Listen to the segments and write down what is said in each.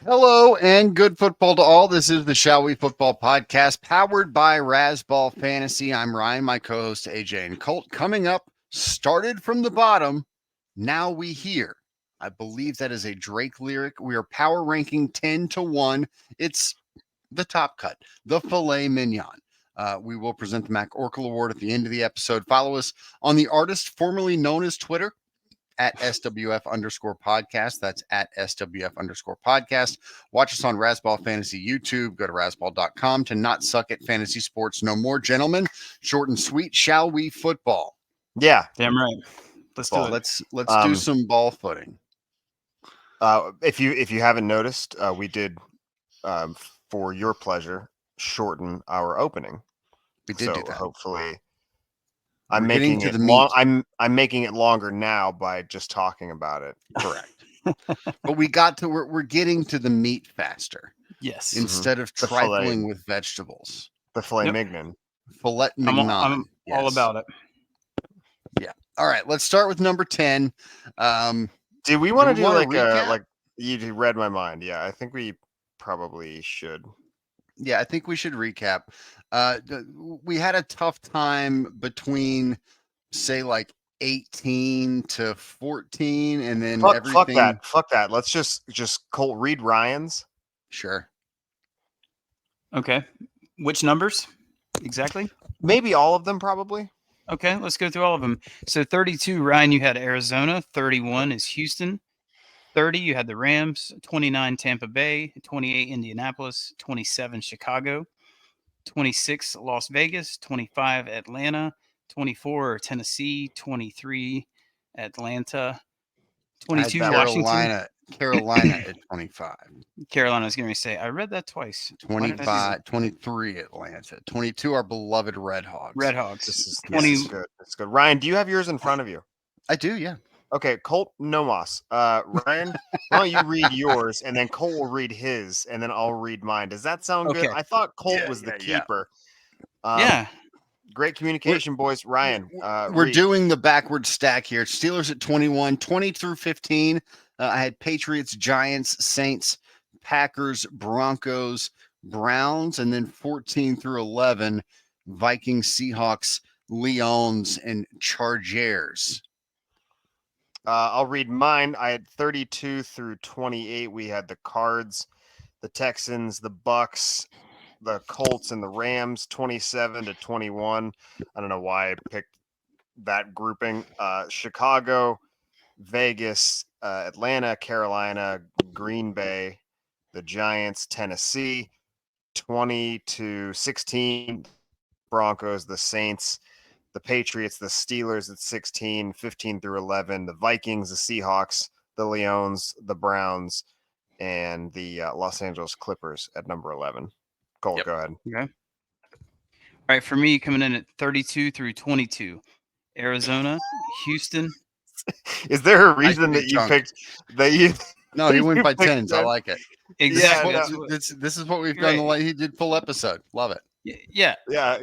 Hello and good football to all. This is the Shall We Football podcast powered by Razzball Fantasy. I'm Ryan, my co-host AJ and Colt. Coming up, started from the bottom, now we hear. I believe that is a Drake lyric. We are power ranking 10-1. It's the top cut, the filet mignon. We will present the Mac Oracle Award at the end of the episode. Follow us on the artist formerly known as Twitter at SWF_podcast. That's at SWF_podcast. Watch us on Razzball Fantasy YouTube. Go to razzball.com to not suck at fantasy sports no more. Gentlemen, short and sweet, shall we football? Yeah. Damn right. Let's do it. Let's do some ball footing. If you haven't noticed, we did for your pleasure shorten our opening. We did do that. Hopefully I'm making it long. I'm making it longer now by just talking about it. Correct. But we're getting to the meat faster. Yes. Instead of trifling with vegetables. The filet mignon. Filet mignon. I'm all about it. Yeah. All right. Let's start with number 10. Do we want to do like you read my mind? Yeah, I think we probably should. Yeah, I think we should recap. We had a tough time between, say, like 18 to 14, and then everything. Fuck that. Let's just Colt read Ryan's. Sure. Okay. Which numbers exactly? Maybe all of them, probably. Okay, let's go through all of them. So 32, Ryan, you had Arizona. 31 is Houston. 30, you had the Rams. 29, Tampa Bay. 28, Indianapolis. 27, Chicago. 26, Las Vegas. 25, Atlanta. 24, Tennessee. 23, Atlanta. 22, Washington. Carolina at 25. Carolina, I was going to say, I read that twice. 25, 23, Atlanta. 22, our beloved Red Hogs. Red Hogs. This is good. It's good. Ryan, do you have yours in front of you? I do, yeah. Okay, Colt Nomos. Ryan, why don't you read yours, and then Colt will read his, and then I'll read mine. Does that sound good? I thought Colt was the keeper. Yeah. Great communication, boys. Ryan, we're doing the backward stack here. Steelers at 21, 20 through 15. I had Patriots, Giants, Saints, Packers, Broncos, Browns, and then 14 through 11, Vikings, Seahawks, Lions, and Chargers. I'll read mine. I had 32 through 28. We had the Cards, the Texans, the Bucks, the Colts, and the Rams. 27 to 21. I don't know why I picked that grouping. Chicago, Vegas, Atlanta, Carolina, Green Bay, the Giants, Tennessee. 20 to 16, Broncos, the Saints, the Patriots, the Steelers at 16, 15 through 11, the Vikings, the Seahawks, the Lions, the Browns, and the Los Angeles Clippers at number 11. Colt, go ahead. Okay. All right, for me, coming in at 32 through 22, Arizona, Houston. Is there a reason that you picked that you? No, he went by 10s. I like it. Exactly. Yeah, this is what we've done. He did full episode. Love it. Yeah.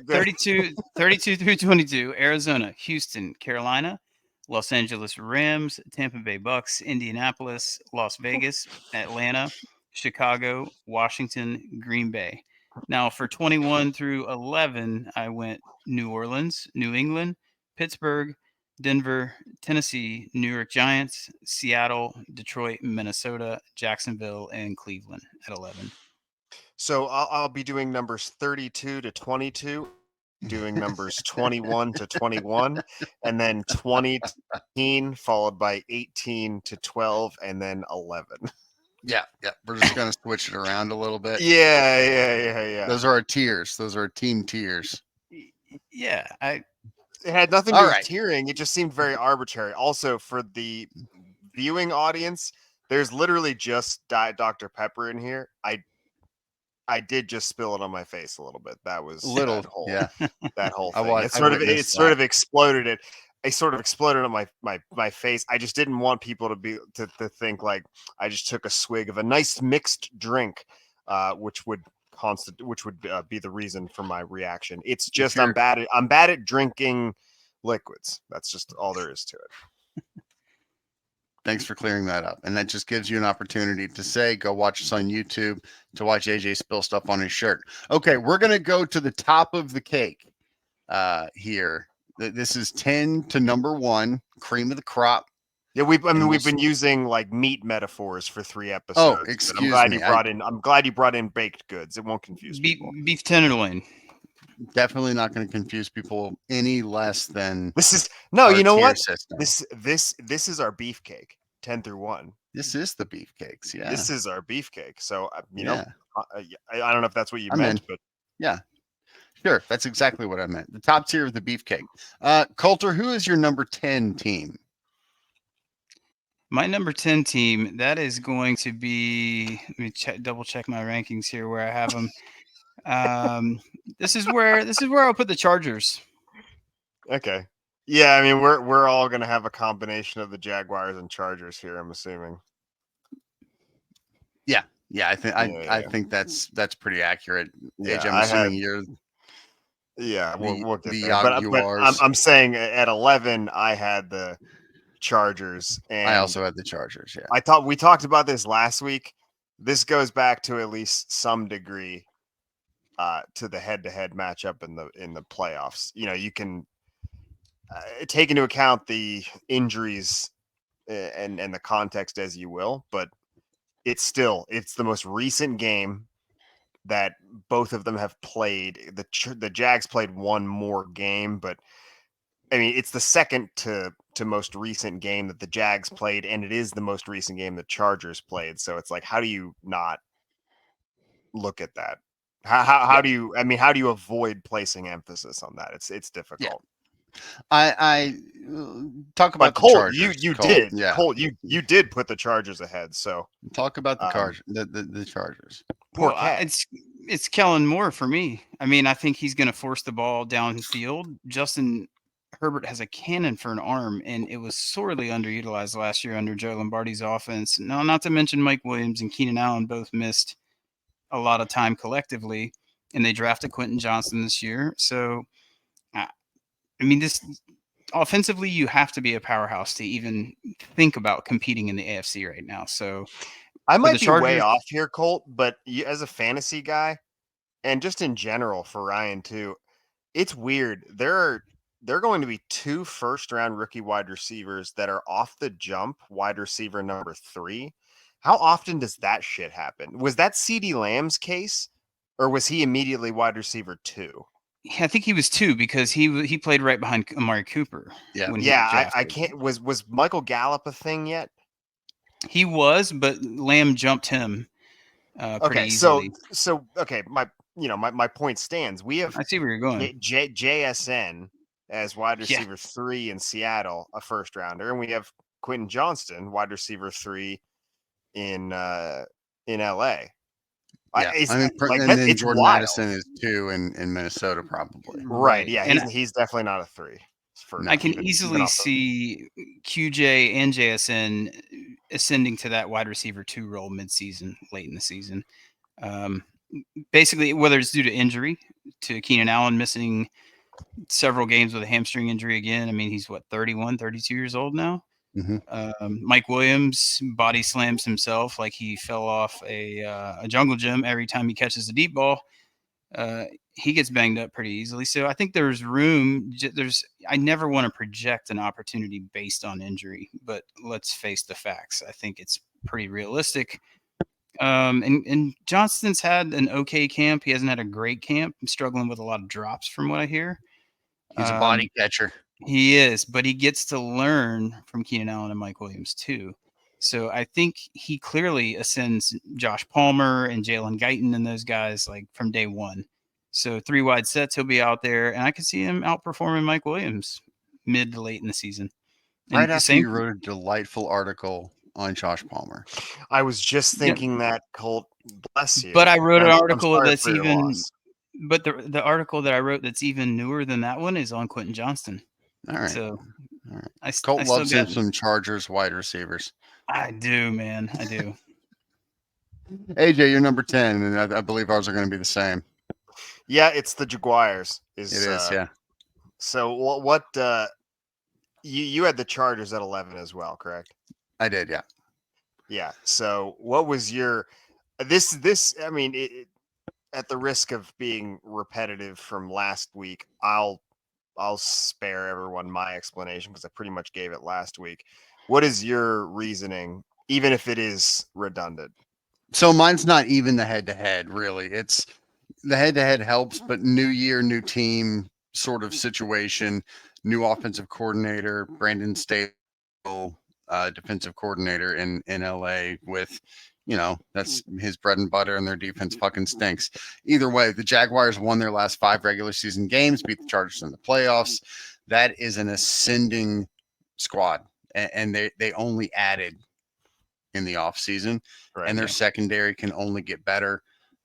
32 through 22, Arizona, Houston, Carolina, Los Angeles Rams, Tampa Bay Bucks, Indianapolis, Las Vegas, Atlanta, Chicago, Washington, Green Bay. Now for 21 through 11, I went New Orleans, New England, Pittsburgh, Denver, Tennessee, New York Giants, Seattle, Detroit, Minnesota, Jacksonville, and Cleveland at 11. So I'll be doing numbers 32 to 22, doing numbers 21 to 21, and then 20 to 18, followed by 18 to 12, and then 11. Yeah. We're just going to switch it around a little bit. Yeah. Those are our tiers. Those are our team tiers. Yeah. It had nothing to do with tiering. It just seemed very arbitrary. Also, for the viewing audience, there's literally just Diet Dr. Pepper in here. I did just spill it on my face a little bit. That was that whole thing. It sort of exploded. It sort of exploded on my face. I just didn't want people to think like I just took a swig of a nice mixed drink, which would be the reason for my reaction. It's just I'm bad at drinking liquids. That's just all there is to it. Thanks for clearing that up. And that just gives you an opportunity to say, go watch us on YouTube, to watch AJ spill stuff on his shirt. Okay, we're going to go to the top of the cake here. This is 10 to number 1, cream of the crop. Yeah, we've been using like meat metaphors for 3 episodes. Oh, excuse I'm glad me. I'm glad you brought in baked goods. It won't confuse people. Beef tenderloin. Definitely not going to confuse people any less than This is no, our you know tier what? system. This is our beefcake, 10 through 1. This is the beefcakes. Yeah. This is our beefcake. So you Yeah. know, I don't know if that's what you I'm meant, in. but Yeah. Sure, that's exactly what I meant. The top tier of the beefcake. Coulter, who is your number 10 team? My number 10 team, that is going to be. Let me double check my rankings here where I have them. This is where I'll put the Chargers. okay. Yeah, I mean we're all gonna have a combination of the Jaguars and Chargers here, I'm assuming. Yeah, I think I Yeah. think that's pretty accurate. Yeah, AJ, I'm I assuming had- you're Yeah, we'll get the there. But Jaguars. I'm saying at 11, I had the Chargers, and I also had the Chargers. Yeah, I thought we talked about this last week. This goes back to at least some degree to the head-to-head matchup in the playoffs. You know, you can take into account the injuries and the context as you will, but it's the most recent game that both of them have played. The Jags played one more game, but I mean it's the second to most recent game that the Jags played, and it is the most recent game the Chargers played. So it's like, how do you not look at that? How do you? I mean, how do you avoid placing emphasis on that? It's difficult. I talk about But the Colt, Chargers. you Colt. did, Yeah, Colt, you did put the Chargers ahead. So talk about the Um, the Chargers. poor Well, cat. it's Kellen Moore for me. I mean, I think he's going to force the ball downfield. Justin Herbert has a cannon for an arm, and it was sorely underutilized last year under Joe Lombardi's offense. No, not to mention Mike Williams and Keenan Allen both missed a lot of time collectively, and they drafted Quentin Johnston this year. So, I mean, this offensively, you have to be a powerhouse to even think about competing in the AFC right now. So, I for might the be way Chargers, off here, Colt, but you, as a fantasy guy, and just in general for Ryan too, it's weird. There are going to be 2 first-round rookie wide receivers that are off the jump wide receiver number 3. How often does that shit happen? Was that CeeDee Lamb's case, or was he immediately wide receiver 2? I think he was 2 because he played right behind Amari Cooper Yeah. when he was Yeah, I drafted. can't. Was Michael Gallup a thing yet? He was, but Lamb jumped him pretty Okay, easily. so okay, my point stands. We have I see where you're going. JSN as wide Yeah. receiver 3 in Seattle, a first rounder, and we have Quentin Johnston, wide receiver 3 in LA. Yeah, I mean, and then It's Jordan wild. Addison is 2 in Minnesota, probably. Right? Yeah, And he's definitely not a 3. I can even easily off the- see QJ and JSN ascending to that wide receiver 2 role midseason, late in the season. Basically, whether it's due to injury, to Keenan Allen missing several games with a hamstring injury again. I mean, he's 31, 32 years old now. Mhm. Mike Williams body slams himself like he fell off a jungle gym every time he catches a deep ball. He gets banged up pretty easily. So I think there's room. I never want to project an opportunity based on injury, but let's face the facts. I think it's pretty realistic. And Johnston's had an okay camp. He hasn't had a great camp. I'm struggling with a lot of drops from what I hear. He's a body catcher. He is, but he gets to learn from Keenan Allen and Mike Williams too. So I think he clearly ascends Josh Palmer and Jalen Guyton and those guys like from day one. So 3 wide sets, he'll be out there, and I can see him outperforming Mike Williams mid to late in the season. And Right the after same, you wrote a delightful article on Josh Palmer. I was just Yeah. thinking that, Colt. Bless you. but I wrote an I'm article sorry that's for your even, loss. but the article that I wrote that's even newer than that one is on Quentin Johnston. All right. So All right. I Colt still loves him got, some Chargers wide receivers. I do, man. I do. AJ, you're number 10, and I believe ours are going to be the same. Yeah, it's the Jaguars. It is, yeah. So what you had the Chargers at 11 as well, correct? I did, yeah. Yeah. So what was your this? I mean, at the risk of being repetitive from last week, I'll spare everyone my explanation because I pretty much gave it last week. What is your reasoning, even if it is redundant? So mine's not even the head-to-head, really. It's the head-to-head helps, but new year, new team sort of situation, new offensive coordinator, Brandon Staley, defensive coordinator in LA with, that's his bread and butter, and their defense fucking stinks. Either way, the Jaguars won their last 5 regular season games, beat the Chargers in the playoffs. That is an ascending squad, and they only added in the offseason, Right. and their secondary can only get better.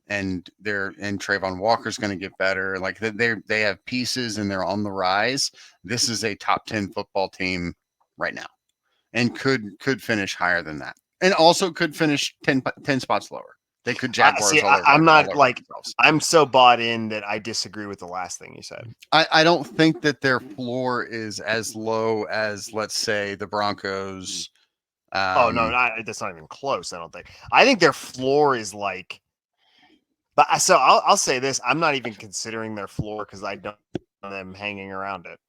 And Trayvon Walker's going to get better. Like they have pieces and they're on the rise. This is a top 10 football team right now, and could finish higher than that, and also could finish 10 spots lower. They could Jaguars all over. I'm not all over like themselves. I'm so bought in that I disagree with the last thing you said. I don't think that their floor is as low as, let's say, the Broncos. Oh no, that's not even close. I don't think. I think their floor is like. But so I'll say this: I'm not even considering their floor because I don't want them hanging around it.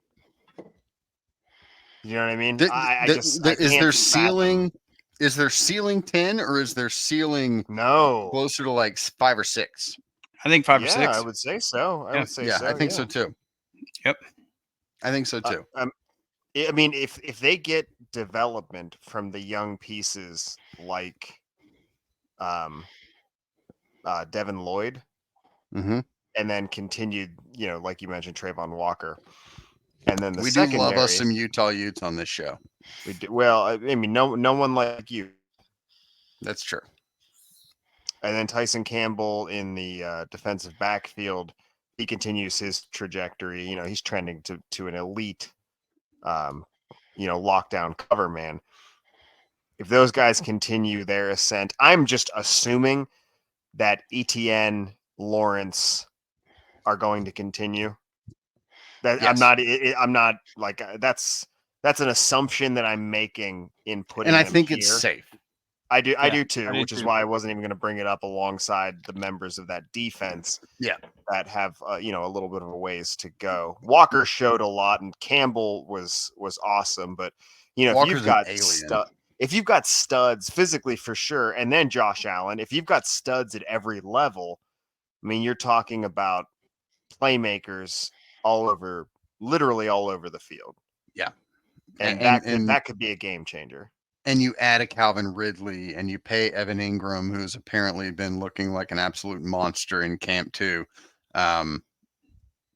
You know what I mean? I is their ceiling? Is their ceiling 10 or is their ceiling closer to like 5 or 6? I think 5 or 6. I would say so. I would say so. I think so too. Yep. I think so too. I mean, if they get development from the young pieces like Devin Lloyd, mm-hmm. and then continued, like you mentioned, Trayvon Walker, and then the we secondary, do love us some Utah Utes on this show. We do. Well, I mean, no one like you. That's true. And then Tyson Campbell in the defensive backfield, he continues his trajectory. He's trending to an elite, lockdown cover man. If those guys continue their ascent, I'm just assuming that Etienne, Lawrence are going to continue. That yes. I'm not like that's an assumption that I'm making in putting. And I think here. It's safe. I do too, which is why I wasn't even going to bring it up alongside the members of that defense. Yeah, that have a little bit of a ways to go. Walker showed a lot, and Campbell was awesome. But Walker's if you've got studs physically for sure, and then Josh Allen, if you've got studs at every level, I mean, you're talking about playmakers literally all over the field. Yeah, and that could be a game changer. And you add a Calvin Ridley, and you pay Evan Ingram, who's apparently been looking like an absolute monster in camp too.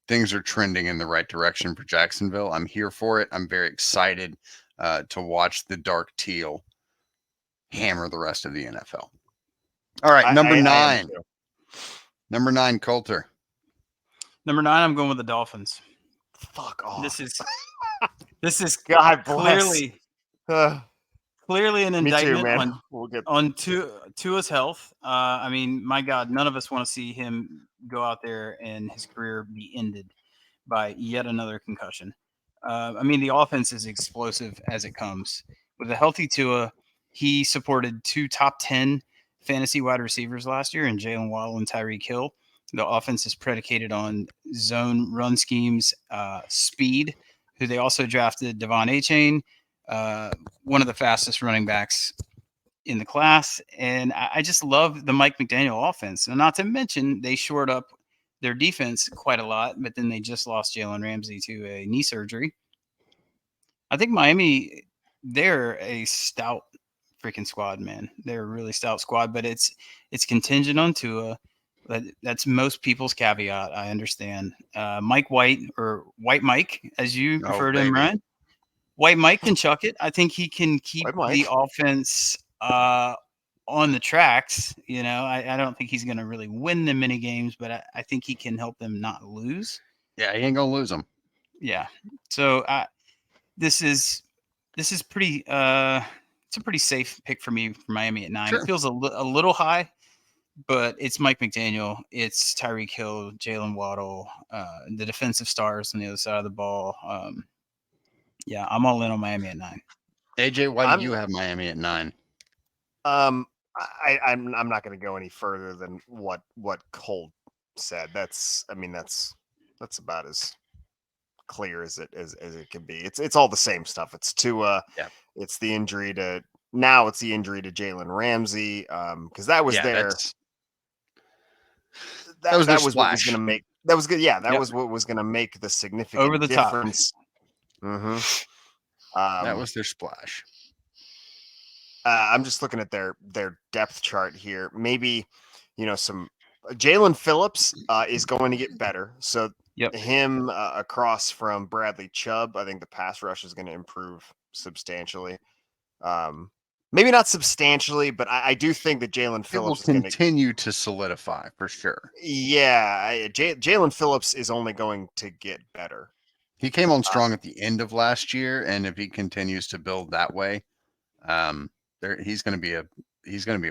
Things are trending in the right direction for Jacksonville. I'm here for it. I'm very excited to watch the dark teal hammer the rest of the NFL. All right, number 9. Number 9, Coulter. Number 9, I'm going with the Dolphins. Fuck off. This is God clearly an indictment on Tua's health. I mean, my God, none of us want to see him go out there and his career be ended by yet another concussion. I mean, the offense is explosive as it comes. With a healthy Tua, he supported 2 top 10 fantasy wide receivers last year in Jalen Waddle and Tyreek Hill. The offense is predicated on zone run schemes, speed, who they also drafted Devon Achane, one of the fastest running backs in the class. And I just love the Mike McDaniel offense. And not to mention, they shored up their defense quite a lot, but then they just lost Jalen Ramsey to a knee surgery. I think Miami, they're a stout freaking squad, man. They're a really stout squad, but it's contingent on Tua. That's most people's caveat. I understand. Mike White, or White Mike, as you refer to him, Ryan. White Mike can chuck it. I think he can keep the offense on the tracks. I don't think he's going to really win them many games, but I think he can help them not lose. Yeah, he ain't going to lose them. Yeah. So this is pretty. It's a pretty safe pick for me for Miami at 9. Sure. It feels a little high, but it's Mike McDaniel. It's Tyreek Hill, Jalen Waddle, the defensive stars on the other side of the ball. Yeah, I'm all in on Miami at 9. AJ, why I'm do you have Miami at 9? I'm not going to go any further than what Colt said. That's about as clear as it can be. It's all the same stuff. It's it's the injury to Jalen Ramsey because that was their was their what was going splash. to make that was good. Yeah, that Yep. was what was going to make the significant Over the top. difference. Mm-hmm. That was their splash. I'm just looking at their depth chart here. Maybe, some Jalen Phillips is going to get better. So him across from Bradley Chubb, I think the pass rush is going to improve substantially. Maybe not substantially, but I do think that Jalen Phillips is going to continue to solidify for sure. Yeah, Jalen Phillips is only going to get better. He came on strong at the end of last year, and if he continues to build that way, he's going to be a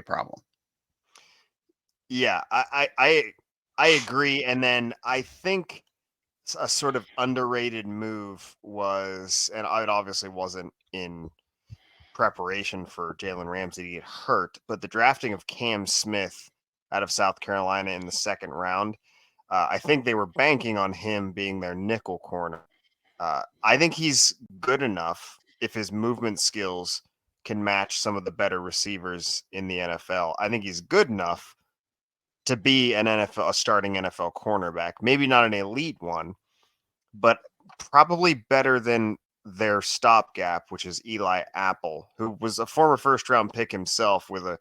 problem. Yeah, I agree. And then I think a sort of underrated move was, and it obviously wasn't in preparation for Jalen Ramsey to get hurt, but the drafting of Cam Smith out of South Carolina in the second round. I think they were banking on him being their nickel corner. I think he's good enough if his movement skills can match some of the better receivers in the NFL. I think he's good enough to be a starting NFL cornerback. Maybe not an elite one, but probably better than their stopgap, which is Eli Apple, who was a former first-round pick himself with a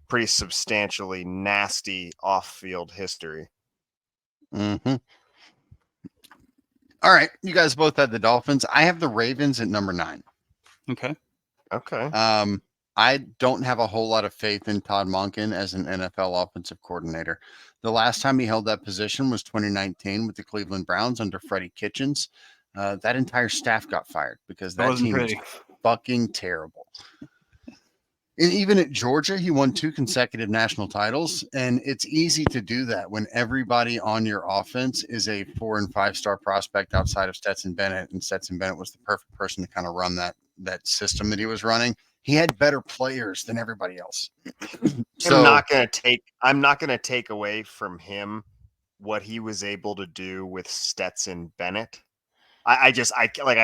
pretty substantially nasty off-field history. Mm-hmm. All right, you guys both had the Dolphins. I have the Ravens at number 9. Okay. I don't have a whole lot of faith in Todd Monken as an NFL offensive coordinator. The last time he held that position was 2019 with the Cleveland Browns under Freddie Kitchens. That entire staff got fired because that team was fucking terrible. And even at Georgia, he won 2 consecutive national titles, and it's easy to do that when everybody on your offense is a 4- and 5-star prospect outside of Stetson Bennett, and Stetson Bennett was the perfect person to kind of run that system that he was running. He had better players than everybody else. So I'm not going to take away from him what he was able to do with Stetson Bennett. I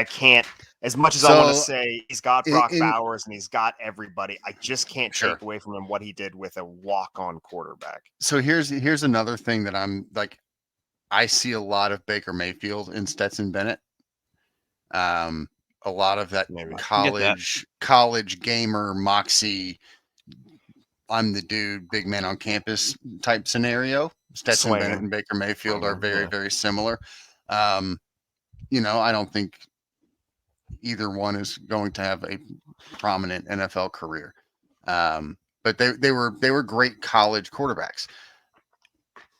can't, as much as I want to say he's got Brock Bowers and he's got everybody, I just can't take away from him what he did with a walk-on quarterback. So here's another thing that I'm like, I see a lot of Baker Mayfield in Stetson Bennett. A lot of that college gamer moxie, I'm the dude, big man on campus type scenario. Stetson Bennett and Baker Mayfield are very, very similar. I don't think either one is going to have a prominent NFL career. But they were great college quarterbacks.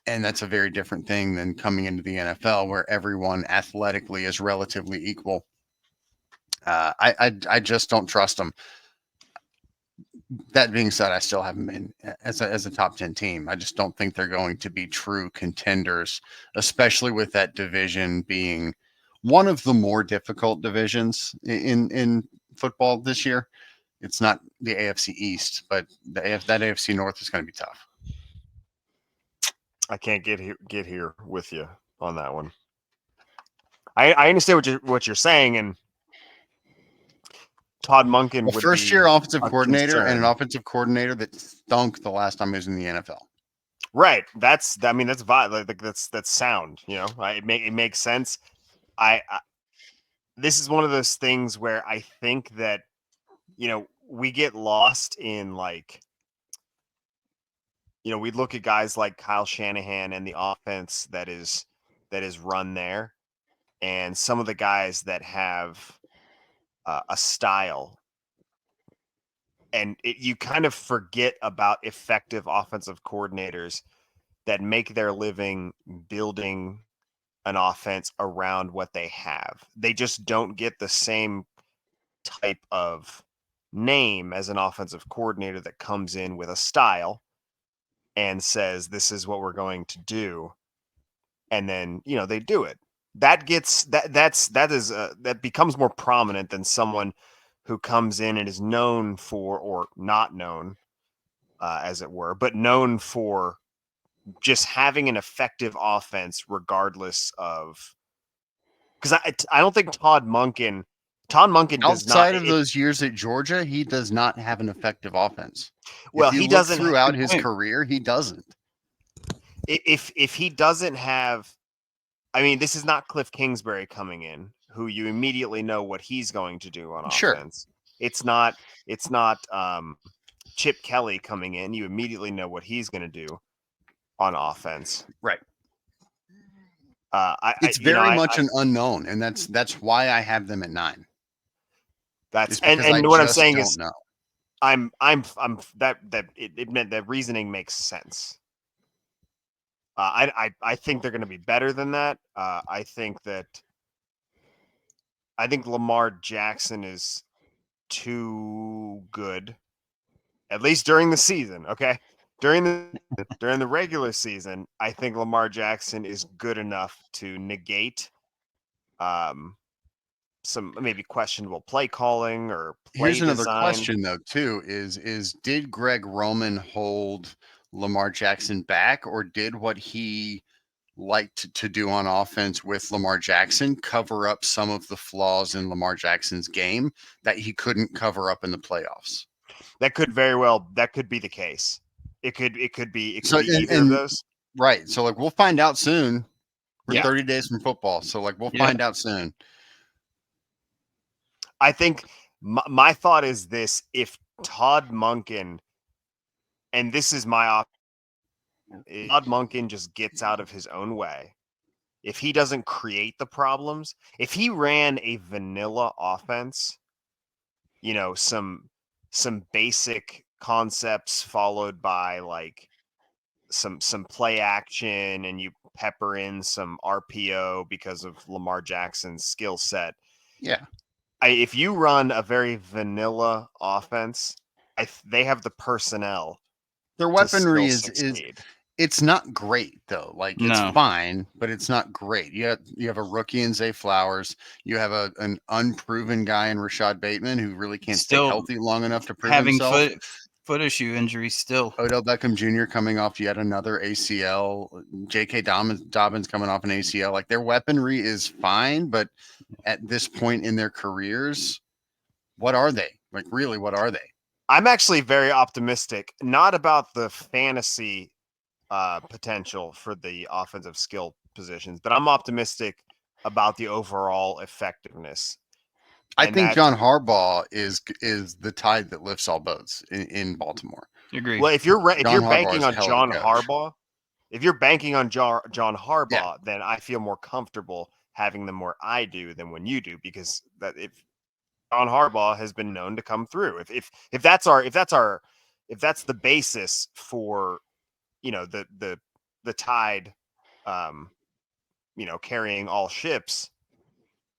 And that's a very different thing than coming into the NFL where everyone athletically is relatively equal. I just don't trust them. That being said, I still have them in as a top 10 team. I just don't think they're going to be true contenders, especially with that division being one of the more difficult divisions in football this year. It's not the AFC East, but that AFC North is going to be tough. I can't get here with you on that one. I understand what you're saying, and Todd Monken would first-year offensive coordinator and an offensive coordinator that stunk the last time he was in the NFL. Right. That's sound. It makes sense. This is one of those things where I think that we get lost in we look at guys like Kyle Shanahan and the offense that is run there, and some of the guys that have a style, and you kind of forget about effective offensive coordinators that make their living building an offense around what they have. They just don't get the same type of name as an offensive coordinator that comes in with a style and says, this is what we're going to do. And then, they do it. That becomes more prominent than someone who comes in and is known for, or not known, as it were, but known for just having an effective offense regardless of. Because I don't think Todd Monken does not. Outside of those years at Georgia, he does not have an effective offense. Well, If you he look doesn't. throughout Good his point. career, he doesn't. If he doesn't have, I mean, this is not Cliff Kingsbury coming in, who you immediately know what he's going to do on Sure. offense. It's not Chip Kelly coming in. You immediately know what he's going to do on offense. Right. It's very much an unknown, and that's why I have them at 9. That's It's because I what I'm just saying don't is know. I'm that it meant that reasoning makes sense. I think they're going to be better than that. I think Lamar Jackson is too good, at least during the season. Okay, during the regular season, I think Lamar Jackson is good enough to negate some maybe questionable play calling or play Here's another design. question though, too, is did Greg Roman hold Lamar Jackson back, or did what he liked to do on offense with Lamar Jackson cover up some of the flaws in Lamar Jackson's game that he couldn't cover up in the playoffs? That could be the case. It could be either of those. Right. So like we'll find out soon. We're Yeah. 30 days from football. So like we'll Yeah. find out soon. I think my thought is this: if Todd Monken, and this is my opinion, Todd Monken just gets out of his own way, if he doesn't create the problems, if he ran a vanilla offense, some basic concepts followed by like some play action, and you pepper in some RPO because of Lamar Jackson's skill set. Yeah. If you run a very vanilla offense, they have the personnel. Their to weaponry still is succeed. it's not great though. Like it's No. fine, but it's not great. You have a rookie in Zay Flowers. You have an unproven guy in Rashad Bateman who really can't stay Still healthy long enough to prove having himself. foot issue injuries still. Odell Beckham Jr. coming off yet another ACL. J.K. Dobbins coming off an ACL. Like their weaponry is fine, but at this point in their careers, what are they? Like really, what are they? I'm actually very optimistic, not about the fantasy potential for the offensive skill positions, but I'm optimistic about the overall effectiveness. I And think that, John Harbaugh is the tide that lifts all boats in Baltimore. Agreed. well, if you're John Harbaugh banking is a on hell of a John coach. Harbaugh, if you're banking on John Harbaugh, Yeah. then I feel more comfortable having them where I do than when you do, because that if John Harbaugh has been known to come through. If that's the basis for the tide, carrying all ships,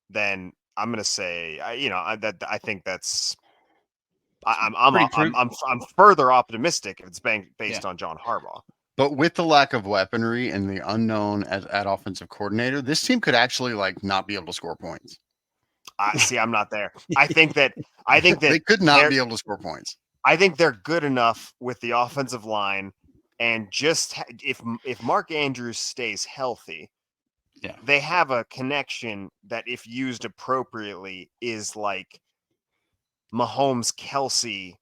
then I'm gonna say I think that's I'm further optimistic if it's based on John Harbaugh. But with the lack of weaponry and the unknown at offensive coordinator, this team could actually like not be able to score points. See, I'm not there. I think that they could not be able to score points. I think they're good enough with the offensive line, and just if Mark Andrews stays healthy, Yeah. they have a connection that, if used appropriately, is like Mahomes Kelsey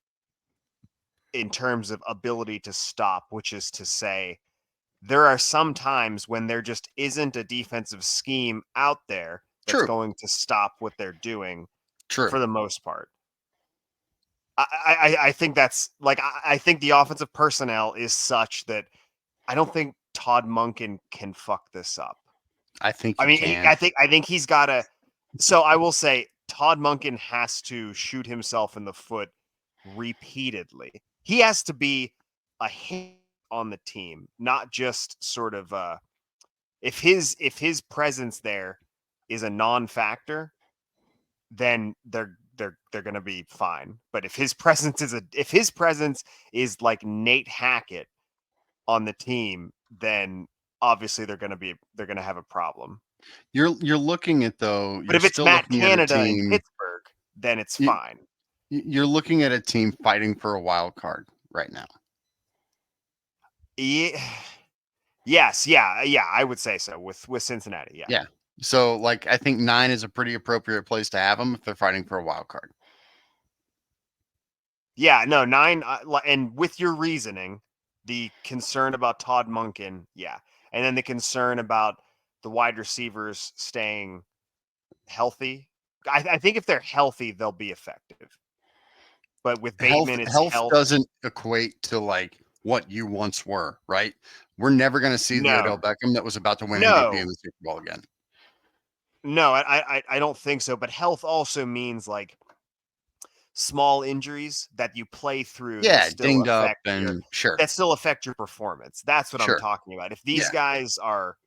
in terms of ability to stop, which is to say, there are some times when there just isn't a defensive scheme out there that's True. going to stop what they're doing. True. For the most part. I think that's like I think the offensive personnel is such that I don't think Todd Monken can fuck this up. I think I think he's got to. So I will say Todd Monken has to shoot himself in the foot repeatedly. He has to be a hit on the team, not just sort of if his presence there is a non-factor, then they're going to be fine. But if his presence is like Nate Hackett on the team, then obviously they're going to have a problem. You're looking at though. But if it's Matt Canada in Pittsburgh, then it's fine. You're looking at a team fighting for a wild card right now. Yeah. Yes, yeah, I would say so with Cincinnati. Yeah. Yeah. So, like, I think 9 is a pretty appropriate place to have them if they're fighting for a wild card. Yeah, no, 9, and with your reasoning, the concern about Todd Monken, yeah, and then the concern about the wide receivers staying healthy. I think if they're healthy, they'll be effective. But with Bateman, it's Health health. doesn't equate to like what you once were, right? We're never going to see the No, Odell Beckham that was about to win MVP in no, the Super Bowl again. no, I don't think so. But health also means like small injuries that you play through Yeah, dinged up and sure, that still affect your performance. That's what I'm sure. talking about. If these Yeah. guys are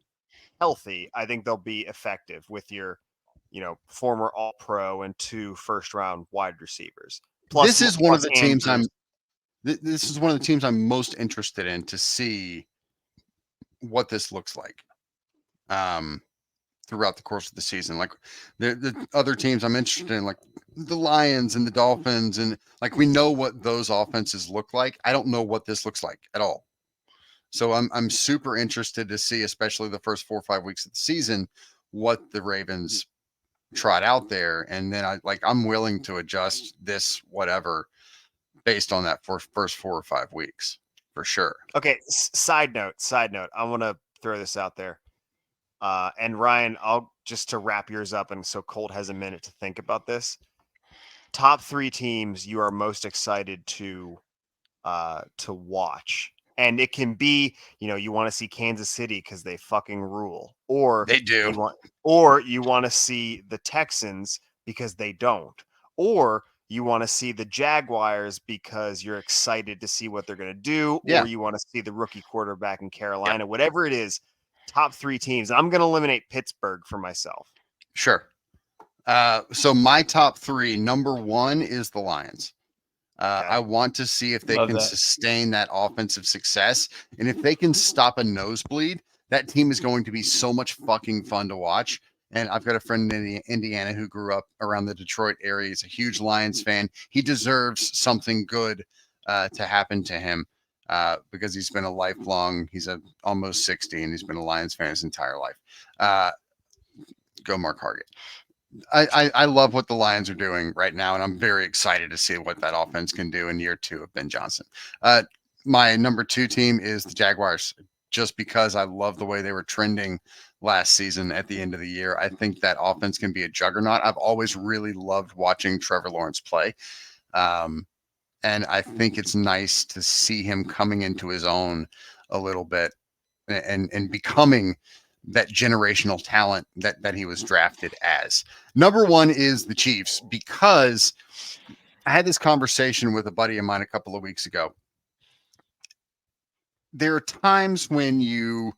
healthy, I think they'll be effective with your, former All-Pro and 2 first-round wide receivers. This is one of the teams Andrews. this is one of the teams I'm most interested in to see what this looks like. Throughout the course of the season. Like the other teams I'm interested in, like the Lions and the Dolphins, and like we know what those offenses look like. I don't know what this looks like at all. So I'm super interested to see, especially the first 4 or 5 weeks of the season, what the Ravens trot out there. And then I'm willing to adjust this whatever based on that first 4 or 5 weeks for sure. Okay, side note. I want to throw this out there. And Ryan, I'll just to wrap yours up, and so Colt has a minute to think about this. Top 3 teams you are most excited to watch, and it can be you want to see Kansas City because they fucking rule, or They do. you want to see the Texans because they don't, or you want to see the Jaguars because you're excited to see what they're going to do, Yeah. or you want to see the rookie quarterback in Carolina, whatever it is. Top 3 teams. I'm going to eliminate Pittsburgh for myself. Sure. So my top 3, number 1 is the Lions. Okay. I want to see if they can sustain that offensive success. And if they can stop a nosebleed, that team is going to be so much fucking fun to watch. And I've got a friend in Indiana who grew up around the Detroit area. He's a huge Lions fan. He deserves something good to happen to him because he's been he's almost 60 and he's been a Lions fan his entire life. Go Mark Hargett. I love what the Lions are doing right now, and I'm very excited to see what that offense can do in year 2 of Ben Johnson. My number 2 team is the Jaguars, just because I love the way they were trending last season at the end of the year. I think that offense can be a juggernaut. I've always really loved watching Trevor Lawrence play. And I think it's nice to see him coming into his own a little bit and becoming that generational talent that he was drafted as. Number 1 is the Chiefs, because I had this conversation with a buddy of mine a couple of weeks ago. There are times when you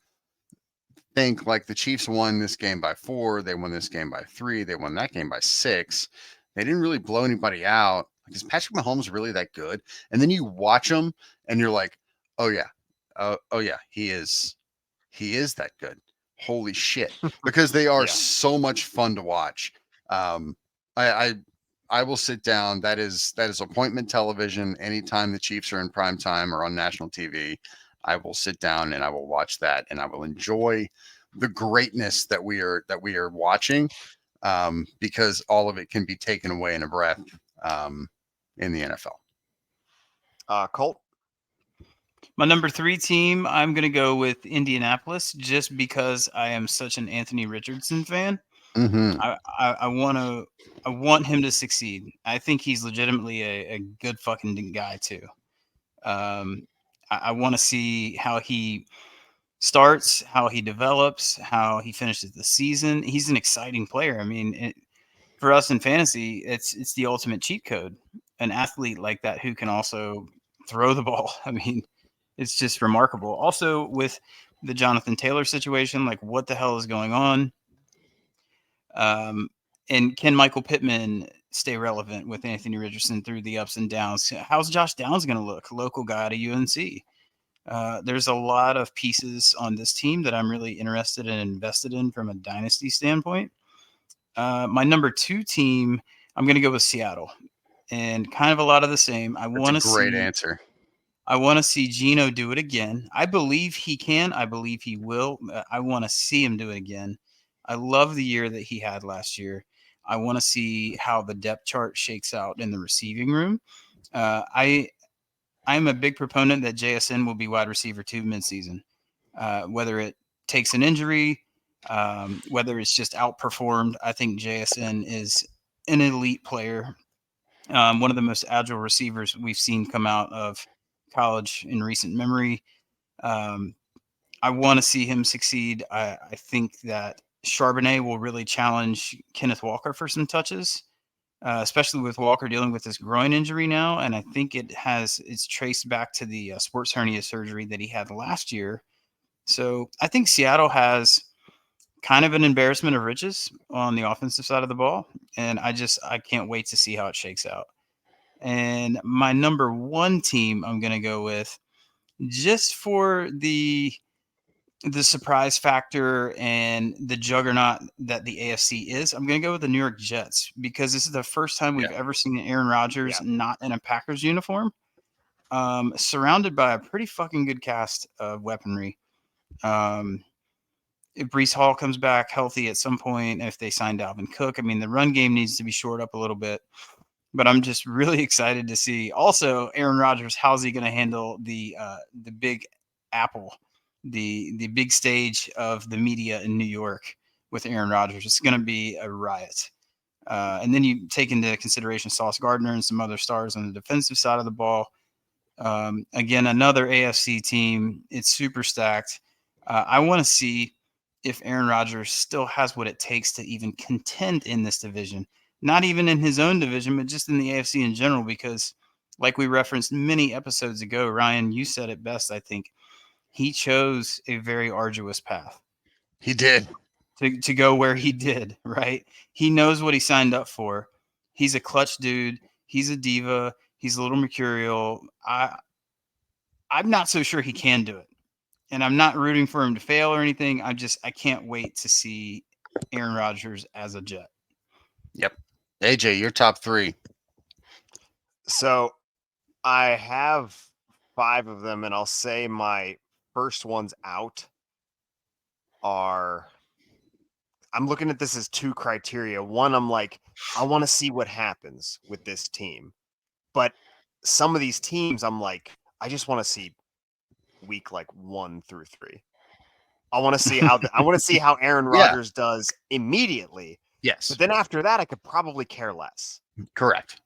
think like the Chiefs won this game by 4, they won this game by 3, they won that game by 6. They didn't really blow anybody out. Like, is Patrick Mahomes really that good? And then you watch him and you're like, oh yeah, he is that good. Holy shit, because they are so much fun to watch. I will sit down. That is appointment television. Anytime the Chiefs are in prime time or on national TV, I will sit down and I will watch that, and I will enjoy the greatness that we are watching, because all of it can be taken away in a breath in the NFL. Colt? My number 3 team, I'm going to go with Indianapolis, just because I am such an Anthony Richardson fan. Mm-hmm. I want him to succeed. I think he's legitimately a good fucking guy too. I want to see how he starts, how he develops, how he finishes the season. He's an exciting player. I mean, for us in fantasy, it's the ultimate cheat code. An athlete like that who can also throw the ball. I mean, it's just remarkable. Also, with the Jonathan Taylor situation, like what the hell is going on? And can Michael Pittman stay relevant with Anthony Richardson through the ups and downs? How's Josh Downs going to look? Local guy to UNC. There's a lot of pieces on this team that I'm really interested and invested in from a dynasty standpoint. My number 2 team, I'm going to go with Seattle. and kind of a lot of the same. I That's want a to great see. answer. I want to see Gino do it again. I believe he can. I believe he will. I want to see him do it again. I love the year that he had last year. I want to see how the depth chart shakes out in the receiving room. I'm a big proponent that JSN will be wide receiver 2 midseason. Whether it takes an injury, whether it's just outperformed, I think JSN is an elite player. One of the most agile receivers we've seen come out of college in recent memory. Um, I want to see him succeed. I think that Charbonnet will really challenge Kenneth Walker for some touches, especially with Walker dealing with this groin injury now. And I think it's traced back to the sports hernia surgery that he had last year. So I think Seattle has kind of an embarrassment of riches on the offensive side of the ball. And I can't wait to see how it shakes out. And my number 1 team I'm going to go with, just for the surprise factor and the juggernaut that the AFC is, I'm going to go with the New York Jets, because this is the first time we've ever seen Aaron Rodgers not in a Packers uniform, surrounded by a pretty fucking good cast of weaponry. If Brees Hall comes back healthy at some point, if they sign Dalvin Cook, I mean, the run game needs to be shored up a little bit. But I'm just really excited to see. Also, Aaron Rodgers, how's he going to handle the Big Apple, the big stage of the media in New York with Aaron Rodgers? It's going to be a riot. And then you take into consideration Sauce Gardner and some other stars on the defensive side of the ball. Again, another AFC team. It's super stacked. I want to see if Aaron Rodgers still has what it takes to even contend in this division. Not even in his own division, but just in the AFC in general, because like we referenced many episodes ago, Ryan, you said it best, I think. He chose a very arduous path. He did. To go where he did, right? He knows what he signed up for. He's a clutch dude. He's a diva. He's a little mercurial. I'm not so sure he can do it. And I'm not rooting for him to fail or anything. I can't wait to see Aaron Rodgers as a Jet. Yep. AJ, your top 3. So I have 5 of them, and I'll say my first ones out are, I'm looking at this as 2 criteria. One, I'm like, I want to see what happens with this team. But some of these teams, I'm like, I just want to see week like 1 through 3. I want to see how Aaron Rodgers does immediately. Yes. But then after that, I could probably care less. Correct.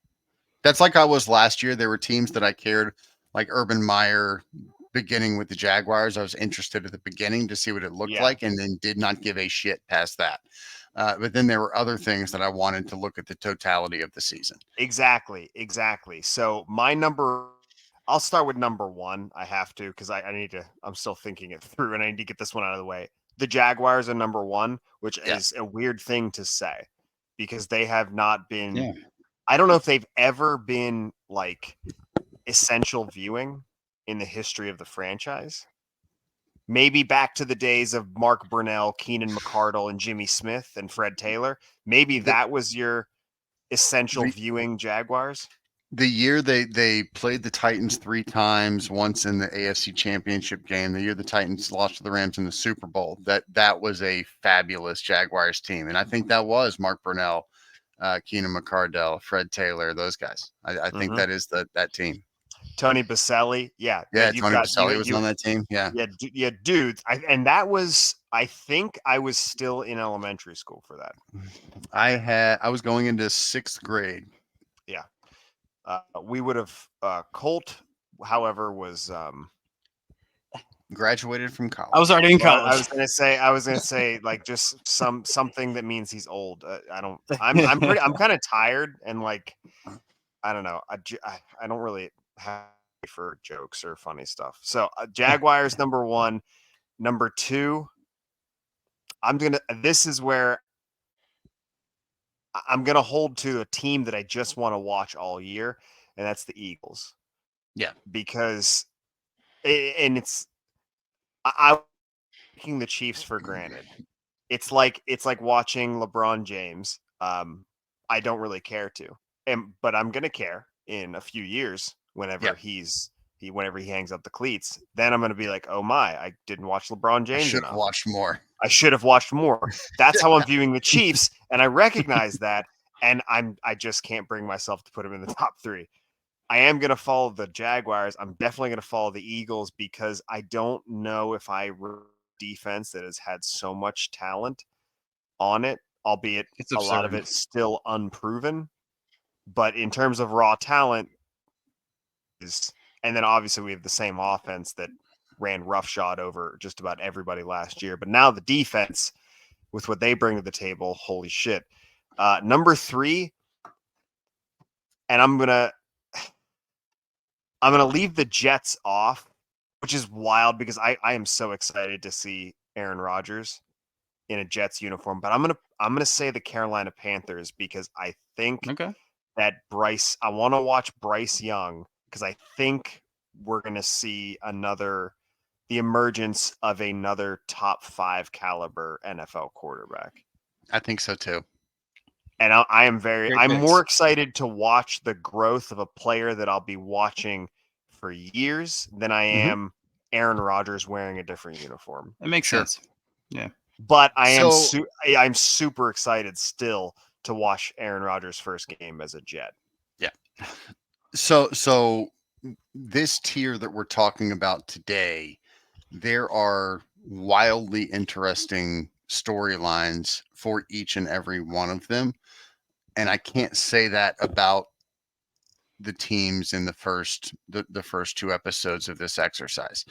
That's like I was last year. There were teams that I cared, like Urban Meyer beginning with the Jaguars. I was interested at the beginning to see what it looked like, and then did not give a shit past that. But then there were other things that I wanted to look at the totality of the season. Exactly. So I'll start with number 1. I have to, because I'm still thinking it through, and I need to get this one out of the way. The Jaguars are number 1, which is a weird thing to say, because they have not been. Yeah. I don't know if they've ever been like essential viewing in the history of the franchise. Maybe back to the days of Mark Brunell, Keenan McCardle, and Jimmy Smith and Fred Taylor. Maybe that was your essential viewing Jaguars. The year they played the Titans 3 times, once in the AFC Championship game, the year the Titans lost to the Rams in the Super Bowl, that was a fabulous Jaguars team. And I think that was Mark Brunell, Keenan McCardell, Fred Taylor, those guys. I think that is that team. Tony Baselli. Yeah. Tony Baselli was on that team. Yeah, dudes. And that was, I think I was still in elementary school for that. I was going into 6th grade. Yeah. We would have Colt, however, was graduated from college. I was already in college. I was gonna say like just something that means he's old. I'm kind of tired, and like I don't know. I don't really have for jokes or funny stuff. So Jaguars number 1, number 2. This is where I'm gonna hold to a team that I just want to watch all year, and that's the Eagles. Yeah, because I'm taking the Chiefs for granted. It's like watching LeBron James. I don't really care to. but I'm gonna care in a few years whenever Yep. whenever he hangs up the cleats. Then I'm gonna be like, oh my, I didn't watch LeBron I James should have enough. watched more. I should have watched more. That's how I'm viewing the Chiefs, and I recognize that, and I just can't bring myself to put them in the top 3. I am going to follow the Jaguars. I'm definitely going to follow the Eagles because I don't know if defense that has had so much talent on it, albeit It's a lot of absurd. it still unproven. But in terms of raw talent, and then obviously we have the same offense that ran roughshod over just about everybody last year. But now the defense, with what they bring to the table, holy shit. Number 3, and I'm gonna leave the Jets off, which is wild because I am so excited to see Aaron Rodgers in a Jets uniform. But I'm gonna say the Carolina Panthers because I think Okay. that I want to watch Bryce Young because I think we're gonna see the emergence of another top 5 caliber NFL quarterback. I think so too. And I'm Great more picks. excited to watch the growth of a player that I'll be watching for years than I am Aaron Rodgers wearing a different uniform. It makes Sure. sense. Yeah. But I'm So super excited still to watch Aaron Rodgers' first game as a Jet. yeah. So this tier that we're talking about today, there are wildly interesting storylines for each and every one of them. And I can't say that about the teams in the first 2 episodes of this exercise.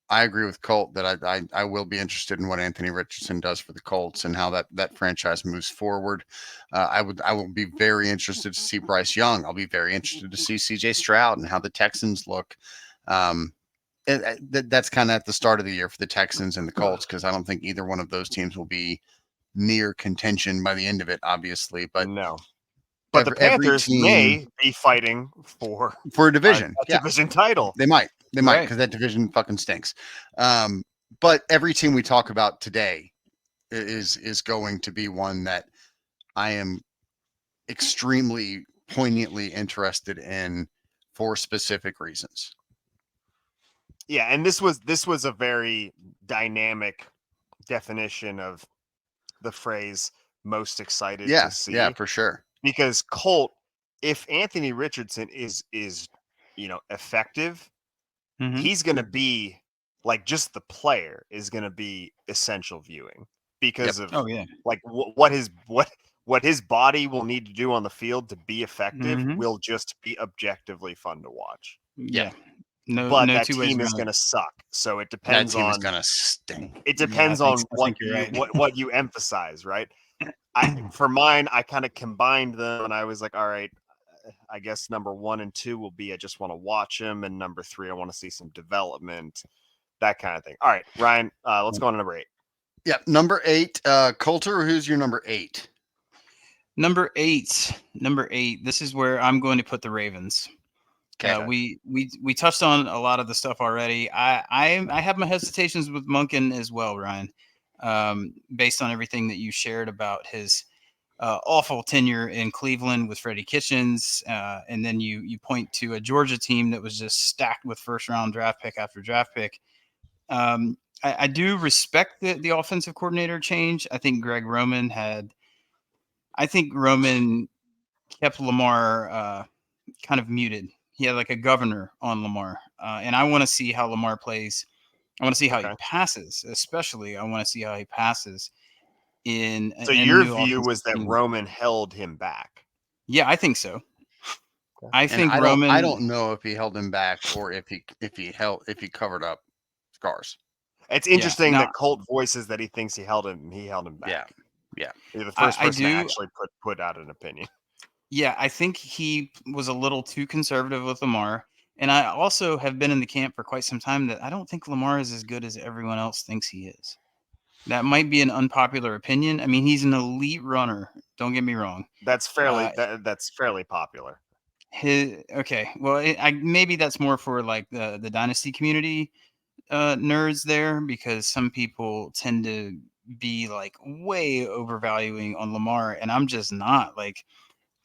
I agree with Colt that I will be interested in what Anthony Richardson does for the Colts and how that franchise moves forward. I will be very interested to see Bryce Young. I'll be very interested to see C.J. Stroud and how the Texans look. That's kind of at the start of the year for the Texans and the Colts because I don't think either one of those teams will be near contention by the end of it, obviously. But no. But the every Panthers team may be fighting for a division, a division title. They might Right. because that division fucking stinks. But every team we talk about today is going to be one that I am extremely poignantly interested in for specific reasons. Yeah, and this was a very dynamic definition of the phrase most excited to see. Yeah, for sure. Because Colt, if Anthony Richardson is effective, Mhm. he's going to be like just the player is going to be essential viewing because of Oh yeah. like what his body will need to do on the field to be effective Mhm. will just be objectively fun to watch. Yeah. No But that two ways team is around going it. to suck. So it That depends team is on gonna stink. it Yeah, depends on I think you're right. what you emphasize, right? For mine, I kind of combined them, and I was like, all right, I guess number 1 and 2 will be I just want to watch him, and number 3 I want to see some development, that kind of thing. All right, Ryan, let's go on to number 8. Yeah, number 8, Coulter. Who's your number 8? Number 8. This is where I'm going to put the Ravens. Okay. We touched on a lot of the stuff already. I have my hesitations with Monken as well, Ryan, based on everything that you shared about his awful tenure in Cleveland with Freddie Kitchens, and then you point to a Georgia team that was just stacked with first round draft pick after draft pick. I do respect the offensive coordinator change. I think Roman kept Lamar kind of muted. He had like a governor on Lamar, and I want to see how Lamar plays. I want to see how he passes, especially. I want to see how he passes in So a your new view offensive was that scheme. Roman held him back. Yeah, I think so. Okay. I And think I Roman. don't know if he held him back or if he covered up scars. It's interesting now that Colt voices that he thinks he held him back. Yeah. You're the first I person to do. actually put out an opinion. Yeah, I think he was a little too conservative with Lamar. And I also have been in the camp for quite some time that I don't think Lamar is as good as everyone else thinks he is. That might be an unpopular opinion. I mean, he's an elite runner. Don't get me wrong. That's fairly popular. Okay. Well, maybe that's more for like the dynasty community nerds there, because some people tend to be like way overvaluing on Lamar, and I'm just not. Like,